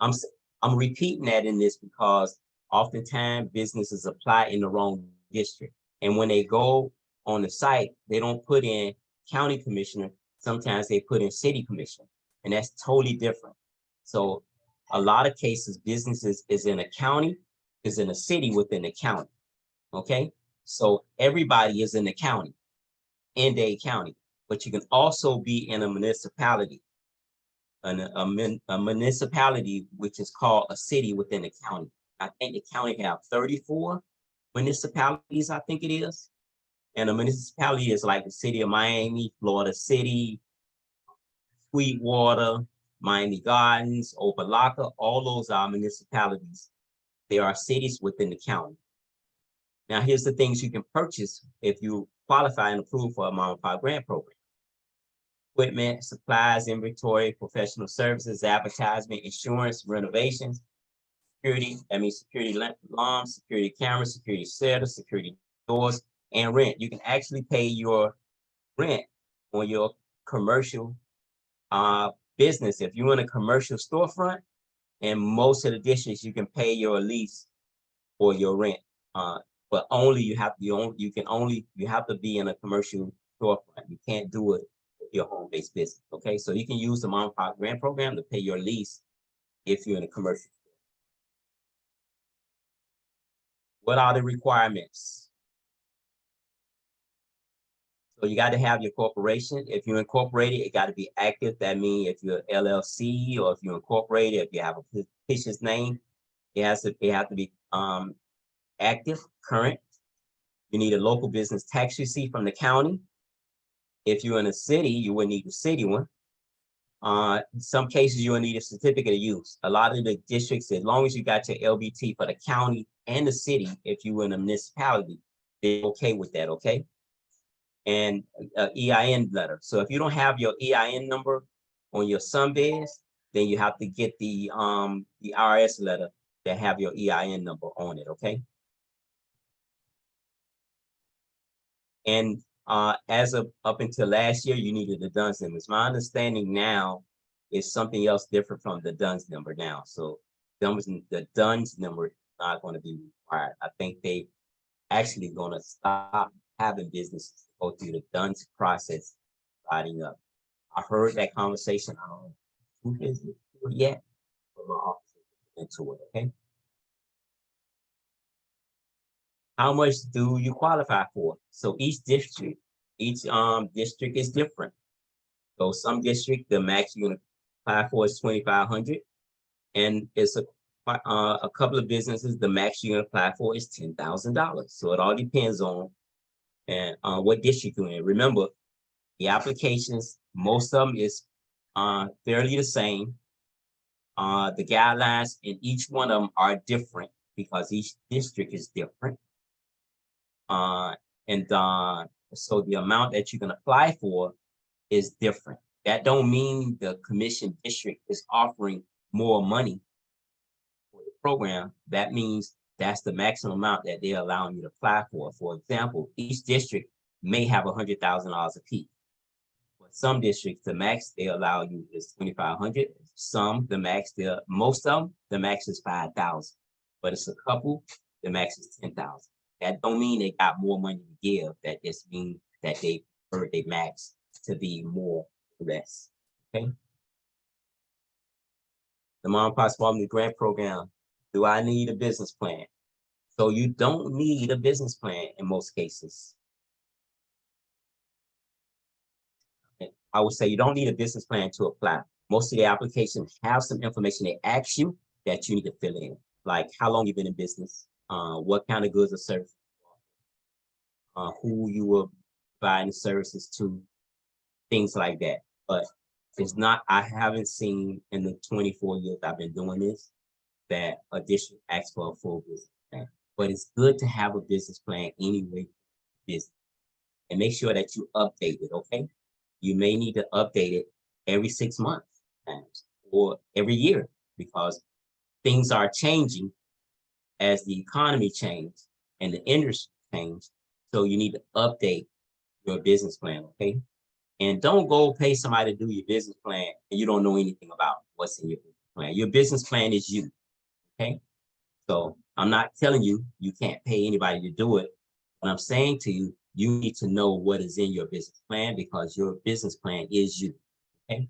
F: I'm repeating that in this because oftentimes businesses apply in the wrong district. And when they go on the site, they don't put in county commissioner. Sometimes they put in city commissioner, and that's totally different. So a lot of cases, businesses is in a county, is in a city within the county. Okay. So everybody is in the county, in Dade County, but you can also be in a municipality. A municipality, which is called a city within the county. I think the county have 34 municipalities, I think it is. And a municipality is like the city of Miami, Florida City, Sweetwater, Miami Gardens, Opelika, all those are municipalities. They are cities within the county. Now, here's the things you can purchase if you qualify and approve for a Mom and Pop Grant Program. Equipment, supplies, inventory, professional services, advertisement, insurance, renovations. security, that means security alarms, security cameras, security shutters, security doors, and rent. You can actually pay your rent on your commercial business. If you're in a commercial storefront, in most of the districts, you can pay your lease or your rent. But only you have to be in a commercial storefront. You can't do it with your home-based business. Okay, so you can use the mom and pop grant program to pay your lease if you're in a commercial. What are the requirements? So you got to have your corporation. If you're incorporated, it got to be active. That means if you're LLC or if you're incorporated, if you have a fictitious name, it have to be active, current. You need a local business tax receipt from the county. If you're in a city, you would need a city one. In some cases, you will need a certificate of use. A lot of the districts, as long as you got your LBT for the county and the city, if you were in a municipality, they're okay with that, okay? And EIN letter. So if you don't have your EIN number on your SunBiz, then you have to get the IRS letter that have your EIN number on it, okay? And as of up until last year, you needed the DUNS number. My understanding now is something else different from the DUNS number now. So the DUNS number is not going to be required. I think they actually going to stop having businesses go through the DUNS process lighting up. I heard that conversation. I don't know who is it yet, but my office is into it, okay? How much do you qualify for? So each district is different. So some district, the max you're gonna apply for is 2,500, and it's a couple of businesses, the max you're gonna apply for is $10,000. So it all depends on what district you're in. Remember, the applications, most of them is fairly the same. The guidelines in each one of them are different because each district is different. So the amount that you can apply for is different. That don't mean the commission district is offering more money for the program. That means that's the maximum amount that they're allowing you to apply for. For example, each district may have $100,000 apiece. For some districts, the max they allow you is 2,500. Some, most of them, the max is 5,000. But it's a couple, the max is 10,000. That don't mean they got more money to give. That just means that they heard they max to be more or less. Okay. The Mom and Pop Small Business Grant Program. Do I need a business plan? So you don't need a business plan in most cases. I would say you don't need a business plan to apply. Most of the applications have some information they ask you that you need to fill in, like how long you've been in business, what kind of goods or services, who you were buying the services to, things like that. But it's not, I haven't seen in the 24 years I've been doing this that a district asks for a full business plan. But it's good to have a business plan anyway, business, and make sure that you update it, okay? You may need to update it every 6 months or every year because things are changing as the economy changes and the industry changes. So you need to update your business plan, okay? And don't go pay somebody to do your business plan and you don't know anything about what's in your business plan. Your business plan is you, okay? So I'm not telling you you can't pay anybody to do it. What I'm saying to you, you need to know what is in your business plan because your business plan is you, okay?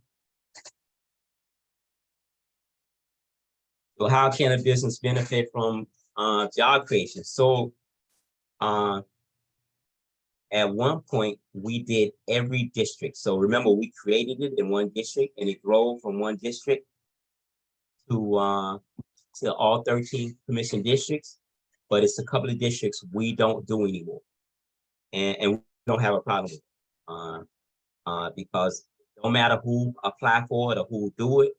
F: So how can a business benefit from job creation? So at one point, we did every district. So remember, we created it in one district and it grew from one district to all 13 commission districts. But it's a couple of districts we don't do anymore. And we don't have a problem with it because no matter who apply for it or who do it,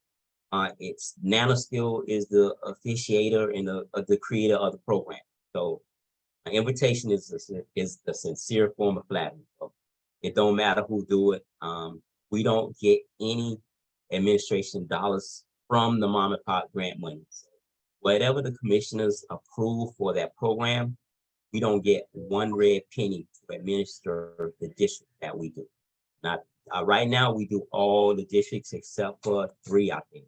F: it's Nana still is the officiator and the creator of the program. So an invitation is the sincere form of flattery. So it don't matter who do it. We don't get any administration dollars from the mom and pop grant money. So whatever the commissioners approve for that program, we don't get one red penny to administer the district that we do. Now, right now, we do all the districts except for 3, I think.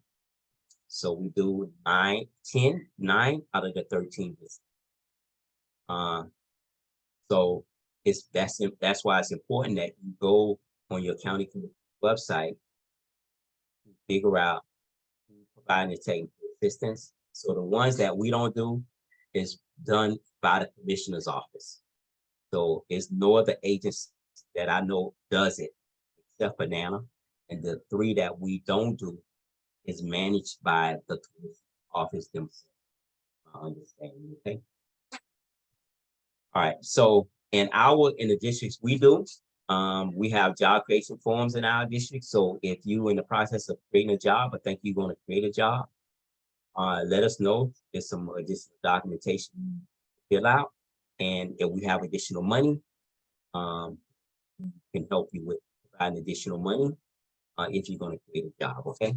F: So we do 9 out of the 13 districts. So that's why it's important that you go on your county website, figure out who's providing the technical assistance. So the ones that we don't do is done by the commissioner's office. So it's no other agency that I know does it except for NANA. And the 3 that we don't do is managed by the office themselves. I understand, okay? All right, so in the districts we do, we have job creation forms in our district. So if you in the process of creating a job or think you're going to create a job, let us know. There's some additional documentation to fill out. And if we have additional money, can help you with providing additional money if you're going to create a job, okay?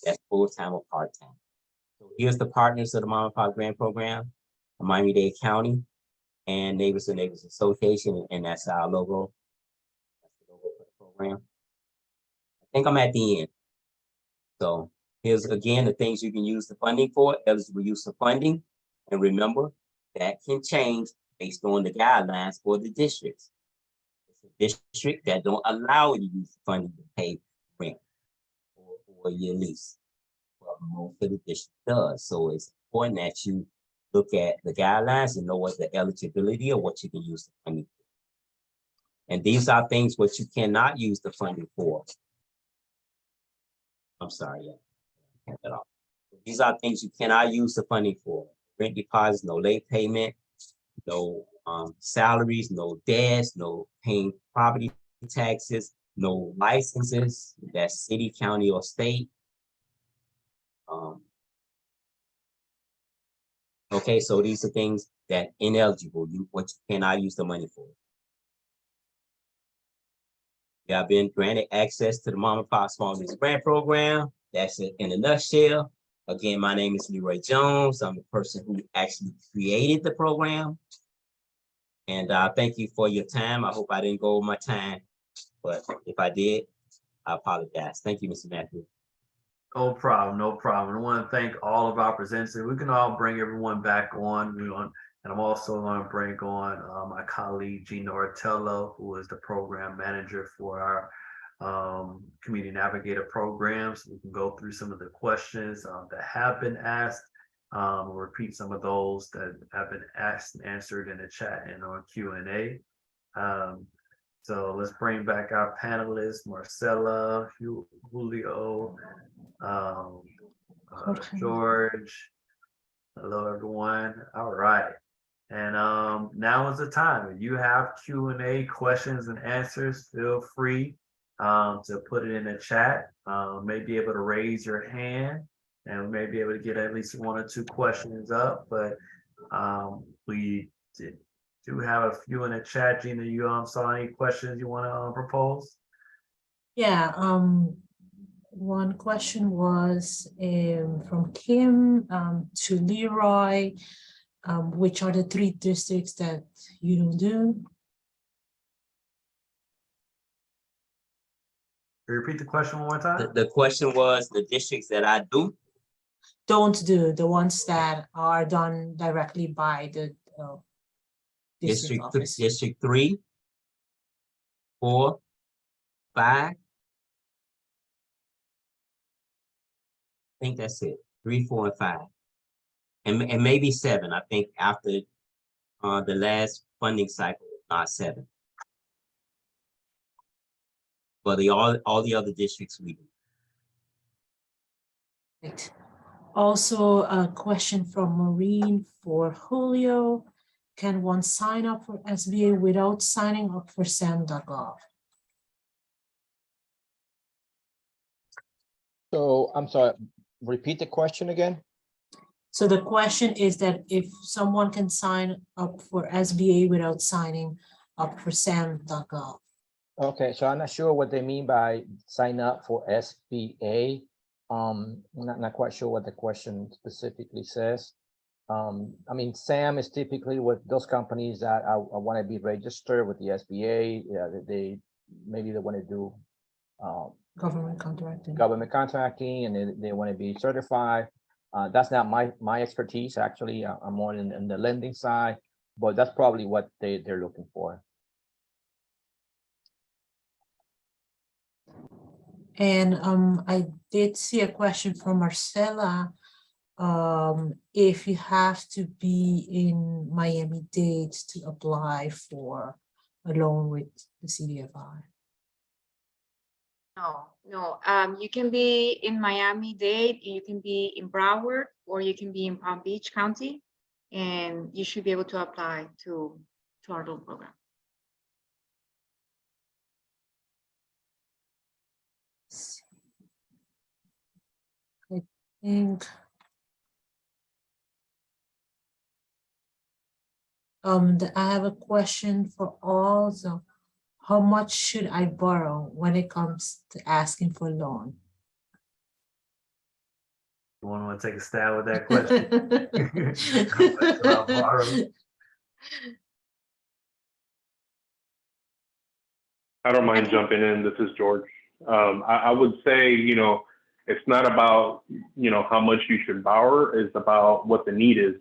F: That's full-time or part-time. So here's the partners of the Mom and Pop Grant Program, Miami-Dade County and Neighbors to Neighbors Association, and that's our logo. That's the logo for the program. I think I'm at the end. So here's again the things you can use the funding for, eligible use of funding. And remember, that can change based on the guidelines for the districts. It's a district that don't allow you to use the funding to pay rent or your lease. But most of the district does. So it's important that you look at the guidelines and know what the eligibility or what you can use the funding for. And these are things what you cannot use the funding for. I'm sorry, yeah. These are things you cannot use the funding for. Rent deposits, no late payment, no salaries, no debts, no paying property taxes, no licenses, that's city, county, or state. Okay, so these are things that ineligible, what you cannot use the money for. You have been granted access to the Mom and Pop Small Business Grant Program. That's it in a nutshell. Again, my name is Leroy Jones. I'm the person who actually created the program. And thank you for your time. I hope I didn't go over my time, but if I did, I apologize. Thank you, Mr. Matthew.
A: No problem, no problem. I want to thank all of our presenters. We can all bring everyone back on. And I'm also going to bring on my colleague, Gina Ortello, who is the program manager for our Community Navigator Program. So we can go through some of the questions that have been asked. We'll repeat some of those that have been asked and answered in the chat and on Q&A. So let's bring back our panelists, Marcela, Julio, George. Hello, everyone. All right. And now is the time. If you have Q&A questions and answers, feel free to put it in the chat. May be able to raise your hand and we may be able to get at least 1 or 2 questions up, but we do have a few in the chat. Gina, you saw any questions you want to propose?
C: Yeah, one question was from Kim to Leroy. Which are the 3 districts that you don't do?
A: Can you repeat the question one more time?
F: The question was the districts that I
C: Don't do, the ones that are done directly by the district office.
F: District 3, 4, 5. I think that's it. 3, 4, and 5. And maybe 7. I think after the last funding cycle, not 7. But all the other districts we do.
C: Right. Also, a question from Maureen for Julio. Can one sign up for SBA without signing up for SAM.gov?
B: So I'm sorry, repeat the question again.
C: So the question is that if someone can sign up for SBA without signing up for SAM.gov.
B: Okay, so I'm not sure what they mean by sign up for SBA Not quite sure what the question specifically says. I mean, SAM is typically with those companies that I want to be registered with the SBA. Yeah, maybe they want to do
C: Government contracting.
B: government contracting, and they want to be certified. That's not my expertise, actually. I'm more in the lending side, but that's probably what they're looking for.
C: And I did see a question from Marcela. If you have to be in Miami-Dade to apply for a loan with the CDFI.
E: No. You can be in Miami-Dade, you can be in Broward, or you can be in Palm Beach County, and you should be able to apply to our loan program.
C: I think I have a question for all. So how much should I borrow when it comes to asking for a loan?
A: You want to take a stab with that question? How much should I borrow?
D: I don't mind jumping in. This is George. I would say, it's not about, how much you should borrow. It's about what the need is.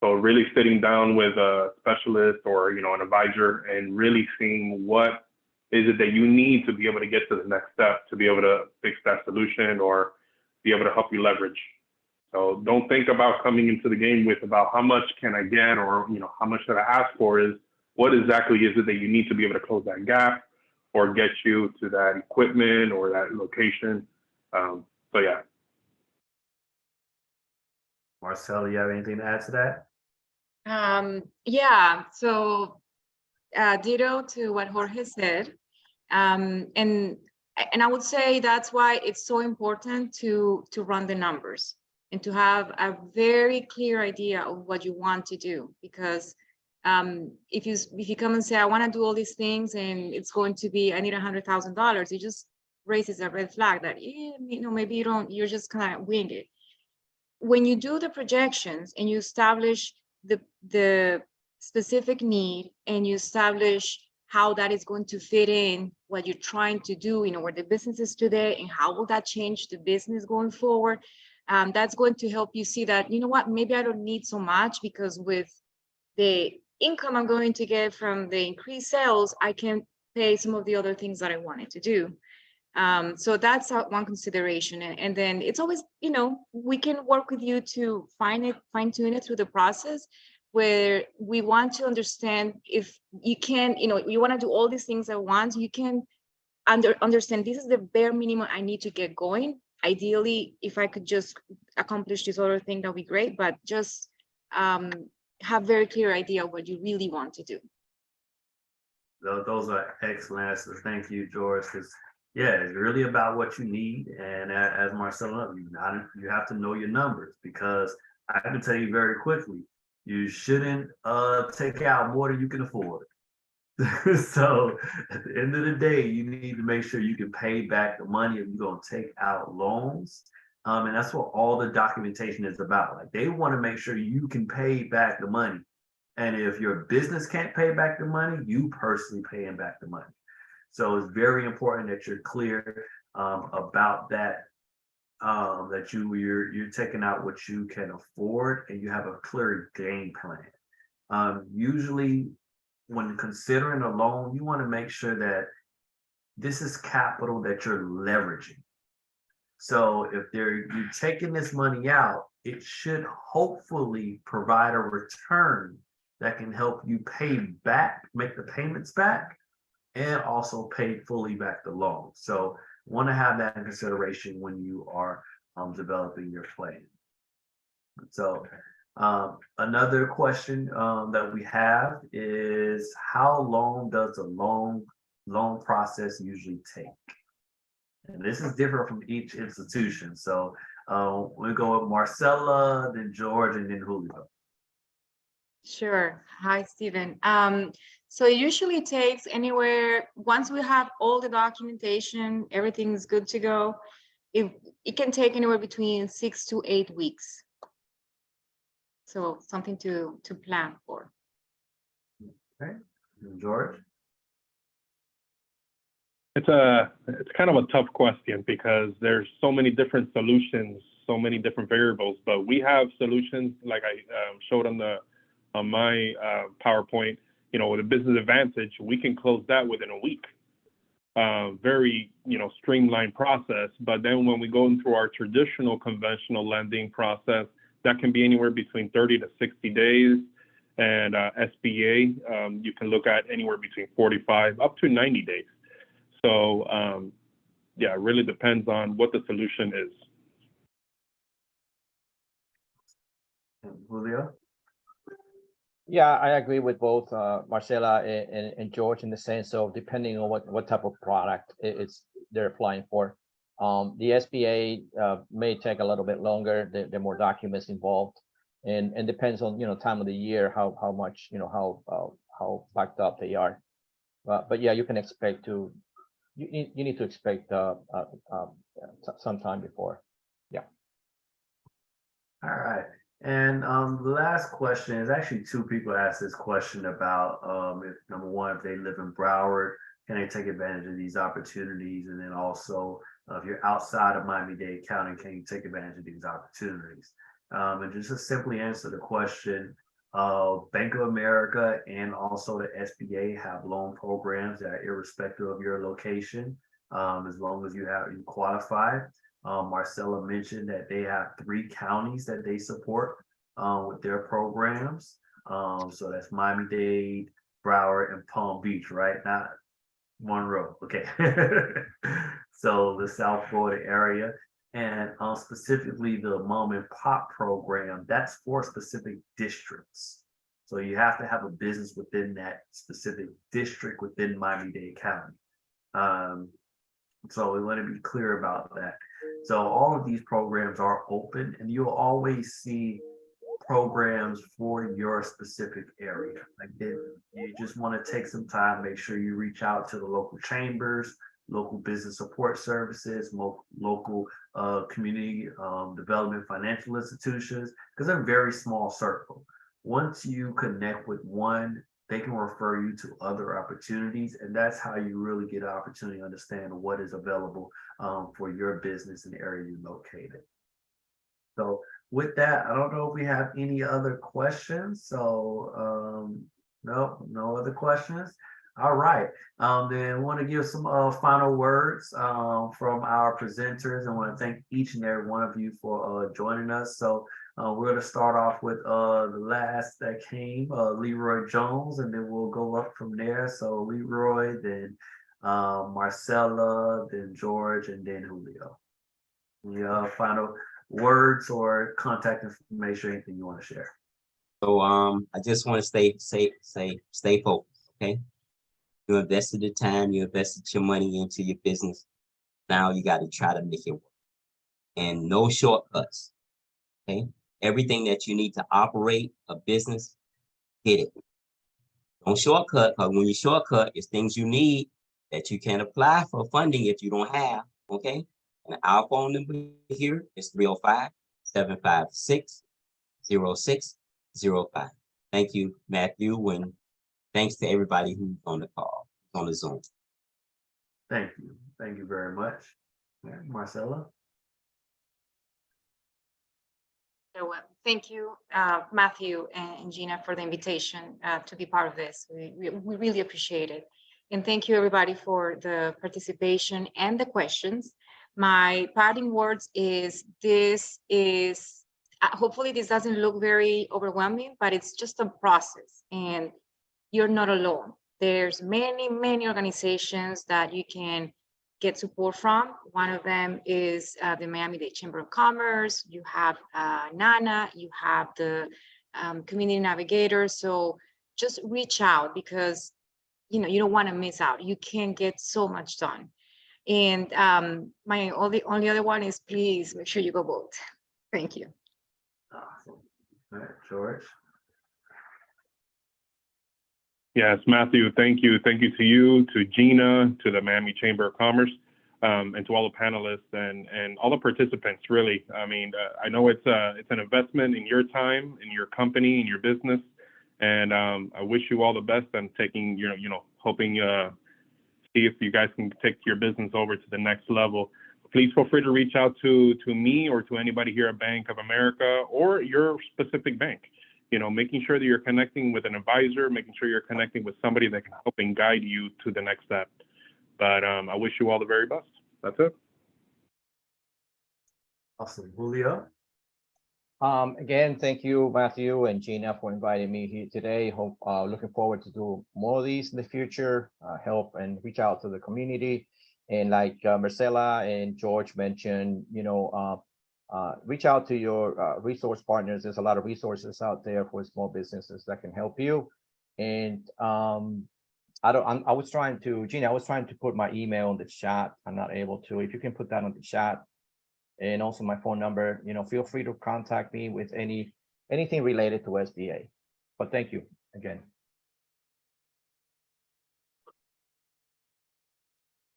D: So really sitting down with a specialist or, an advisor and really seeing what is it that you need to be able to get to the next step, to be able to fix that solution or be able to help you leverage. So don't think about coming into the game with about how much can I get or, how much should I ask for. Is what exactly is it that you need to be able to close that gap or get you to that equipment or that location. So yeah.
A: Marcela, you have anything to add to that?
E: Yeah, so ditto to what Jorge said. And I would say that's why it's so important to run the numbers and to have a very clear idea of what you want to do. Because if you come and say, I want to do all these things and it's going to be, I need $100,000, it just raises a red flag that, maybe you're just kind of wing it. When you do the projections and you establish the specific need and you establish how that is going to fit in what you're trying to do, where the business is today and how will that change the business going forward, that's going to help you see that, maybe I don't need so much because with the income I'm going to get from the increased sales, I can pay some of the other things that I wanted to do. So that's one consideration. And then it's always, we can work with you to fine-tune it through the process where we want to understand if you can, you want to do all these things at once, you can understand this is the bare minimum I need to get going. Ideally, if I could just accomplish this other thing, that'd be great, but just have very clear idea of what you really want to do.
A: Those are excellent answers. Thank you, George. Because it's really about what you need. And as Marcela, you have to know your numbers, because I can tell you very quickly, you shouldn't take out more than you can afford. So at the end of the day, you need to make sure you can pay back the money if you're going to take out loans. And that's what all the documentation is about. Like, they want to make sure you can pay back the money. And if your business can't pay back the money, you personally paying back the money. So it's very important that you're clear about that, that you're taking out what you can afford and you have a clear game plan. Usually when considering a loan, you want to make sure that this is capital that you're leveraging. So if you're taking this money out, it should hopefully provide a return that can help you pay back, make the payments back, and also pay fully back the loan. So want to have that in consideration when you are developing your plan. So another question that we have is, how long does the loan process usually take? And this is different from each institution. So we go with Marcela, then George, and then Julio.
E: Sure. Hi, Stephen. So it usually takes anywhere, once we have all the documentation, everything's good to go, it can take anywhere between 6 to 8 weeks. So something to plan for.
A: Okay, George?
D: It's kind of a tough question because there's so many different solutions, so many different variables, but we have solutions like I showed on my PowerPoint, you know, with a business advantage, we can close that within a week. Very, you know, streamlined process. But then when we go through our traditional conventional lending process, that can be anywhere between 30 to 60 days. And SBA, you can look at anywhere between 45 up to 90 days. So yeah, it really depends on what the solution is.
A: Julio?
B: Yeah, I agree with both Marcela and George in the sense of depending on what type of product they're applying for. The SBA may take a little bit longer. There are more documents involved, and depends on, you know, time of the year, how much, you know, how backed up they are. But yeah, you can expect to you need to expect some time before. Yeah.
A: All right. And the last question is actually two people asked this question about if number one, if they live in Broward, can they take advantage of these opportunities? And then also, if you're outside of Miami-Dade County, can you take advantage of these opportunities? And just to simply answer the question, Bank of America and also the SBA have loan programs that are irrespective of your location, as long as you qualify. Marcela mentioned that they have 3 counties that they support with their programs. So that's Miami-Dade, Broward, and Palm Beach, right? Not Monroe. Okay. So the South Florida area. And specifically the mom and pop program, that's for specific districts. So you have to have a business within that specific district within Miami-Dade County. So we want to be clear about that. So all of these programs are open, and you'll always see programs for your specific area. Like you just want to take some time, make sure you reach out to the local chambers, local business support services, local community development financial institutions, because they're a very small circle. Once you connect with one, they can refer you to other opportunities, and that's how you really get an opportunity to understand what is available for your business in the area you're located. So with that, I don't know if we have any other questions. So no other questions. All right, then want to give some final words from our presenters. I want to thank each and every one of you for joining us. So we're going to start off with the last that came, Leroy Jones, and then we'll go up from there. So Leroy, then Marcela, then George, and then Julio. Any final words or contact information, anything you want to share?
F: So I just want to stay focused, okay? You invested the time, you invested your money into your business. Now you got to try to make it work. And no shortcuts, okay? Everything that you need to operate a business, get it. Don't shortcut, because when you shortcut, it's things you need that you can apply for funding if you don't have, okay? And our phone number here is 305-756-0605. Thank you, Matthew, and thanks to everybody who's on the call, on the Zoom.
A: Thank you. Thank you very much. Marcela?
E: Well, thank you, Matthew and Gina, for the invitation to be part of this. We really appreciate it. And thank you, everybody, for the participation and the questions. My parting words is hopefully this doesn't look very overwhelming, but it's just a process, and you're not alone. There's many organizations that you can get support from. One of them is the Miami-Dade Chamber of Commerce. You have NANA, you have the Community Navigator. So just reach out, because you don't want to miss out. You can get so much done. And my only other one is, please make sure you go vote. Thank you.
A: Awesome. All right, George.
D: Yes, Matthew, thank you. Thank you to you, to Gina, to the Miami Chamber of Commerce. and to all the panelists and all the participants, really. I mean, I know it's an investment in your time, in your company, in your business, and I wish you all the best. I'm taking, hoping see if you guys can take your business over to the next level. Please feel free to reach out to me or to anybody here at Bank of America or your specific bank. Making sure that you're connecting with an advisor, making sure you're connecting with somebody that can help and guide you to the next step. But I wish you all the very best. That's it.
A: Awesome. Julio?
B: Again, thank you, Matthew and Gina, for inviting me here today. Hope looking forward to do more of these in the future, help and reach out to the community. And like Marcela and George mentioned, reach out to your resource partners. There's a lot of resources out there for small businesses that can help you. And I was trying to put my email in the chat. I'm not able to. If you can put that on the chat, and also my phone number, feel free to contact me with anything related to SBA. But thank you again.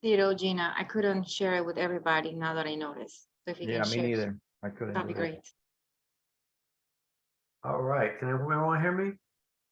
E: Gina, I couldn't share it with everybody now that I noticed. So if you
B: Yeah,
E: can
B: me
E: share,
B: neither. I couldn't.
E: that'd be
B: do that.
E: great.
A: All right. Can everyone hear me?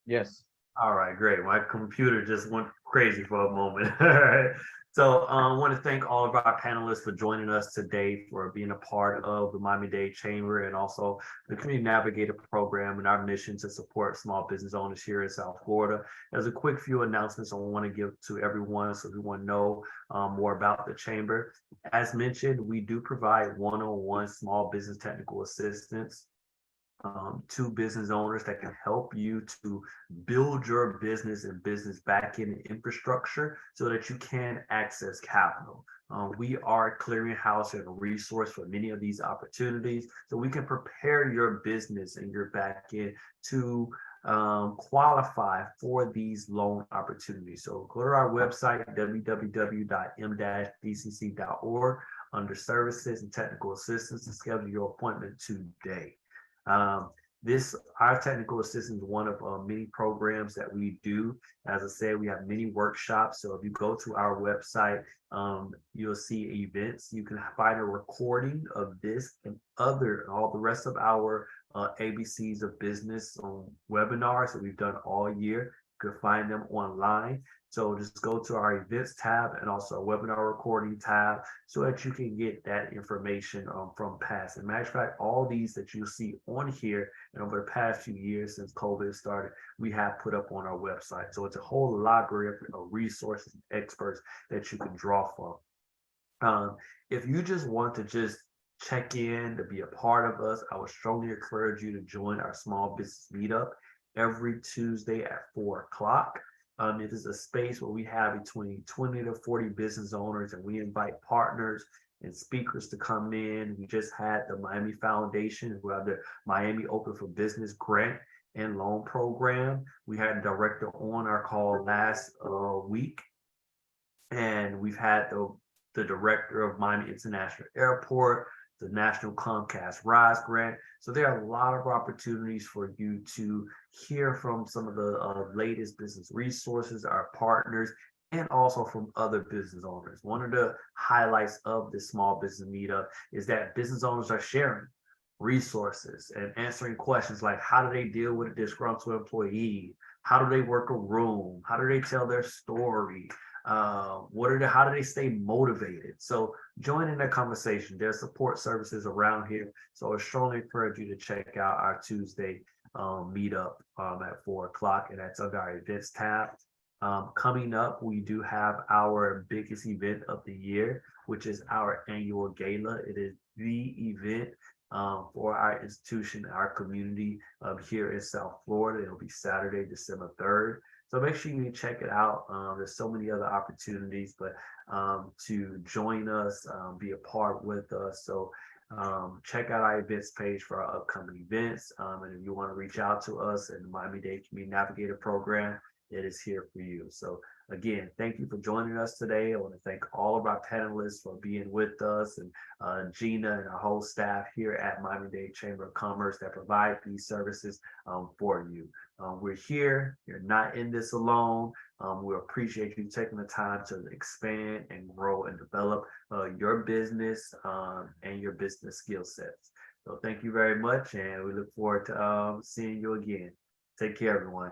B: Yes.
A: All right, great. My computer just went crazy for a moment. All right. So I want to thank all of our panelists for joining us today, for being a part of the Miami-Dade Chamber and also the Community Navigator Program and our mission to support small business owners here in South Florida. There's a quick few announcements I want to give to everyone so everyone know more about the Chamber. As mentioned, we do provide one-on-one small business technical assistance to business owners that can help you to build your business and business back-end infrastructure so that you can access capital. We are a clearinghouse and a resource for many of these opportunities, so we can prepare your business and your back-end to qualify for these loan opportunities. So go to our website, www.m-dcc.org, under services and technical assistance, to schedule your appointment today. Our technical assistance is one of many programs that we do. As I said, we have many workshops. So if you go to our website, you'll see events. You can find a recording of this and all the rest of our ABCs of business webinars that we've done all year. You can find them online. So just go to our events tab and also a webinar recording tab so that you can get that information from past. As a matter of fact, all these that you see on here and over the past few years since COVID started, we have put up on our website. So it's a whole library of resources and experts that you can draw from. If you just want to just check in to be a part of us, I would strongly encourage you to join our small business meetup every Tuesday at 4 o'clock. It is a space where we have between 20 to 40 business owners, and we invite partners and speakers to come in. We just had the Miami Foundation, who have the Miami Open for Business grant and loan program. We had a director on our call last week, and we've had the director of Miami International Airport, the National Comcast Rise Grant. So there are a lot of opportunities for you to hear from some of the latest business resources, our partners, and also from other business owners. One of the highlights of this small business meetup is that business owners are sharing resources and answering questions like, how do they deal with a disgruntled employee? How do they work a room? How do they tell their story? How do they stay motivated? So join in that conversation. There's support services around here. So I strongly encourage you to check out our Tuesday meetup at 4 o'clock, and that's under our events tab. Coming up, we do have our biggest event of the year, which is our annual gala. It is the event for our institution, our community here in South Florida. It'll be Saturday, December 3rd. So make sure you check it out. There's so many other opportunities, but to join us, be a part with us. So check out our events page for our upcoming events. And if you want to reach out to us in the Miami-Dade Community Navigator Program, it is here for you. So again, thank you for joining us today. I want to thank all of our panelists for being with us, and Gina and our whole staff here at Miami-Dade Chamber of Commerce that provide these services for you. We're here. You're not in this alone. We appreciate you taking the time to expand and grow and develop your business and your business skill sets. So thank you very much, and we look forward to seeing you again. Take care, everyone.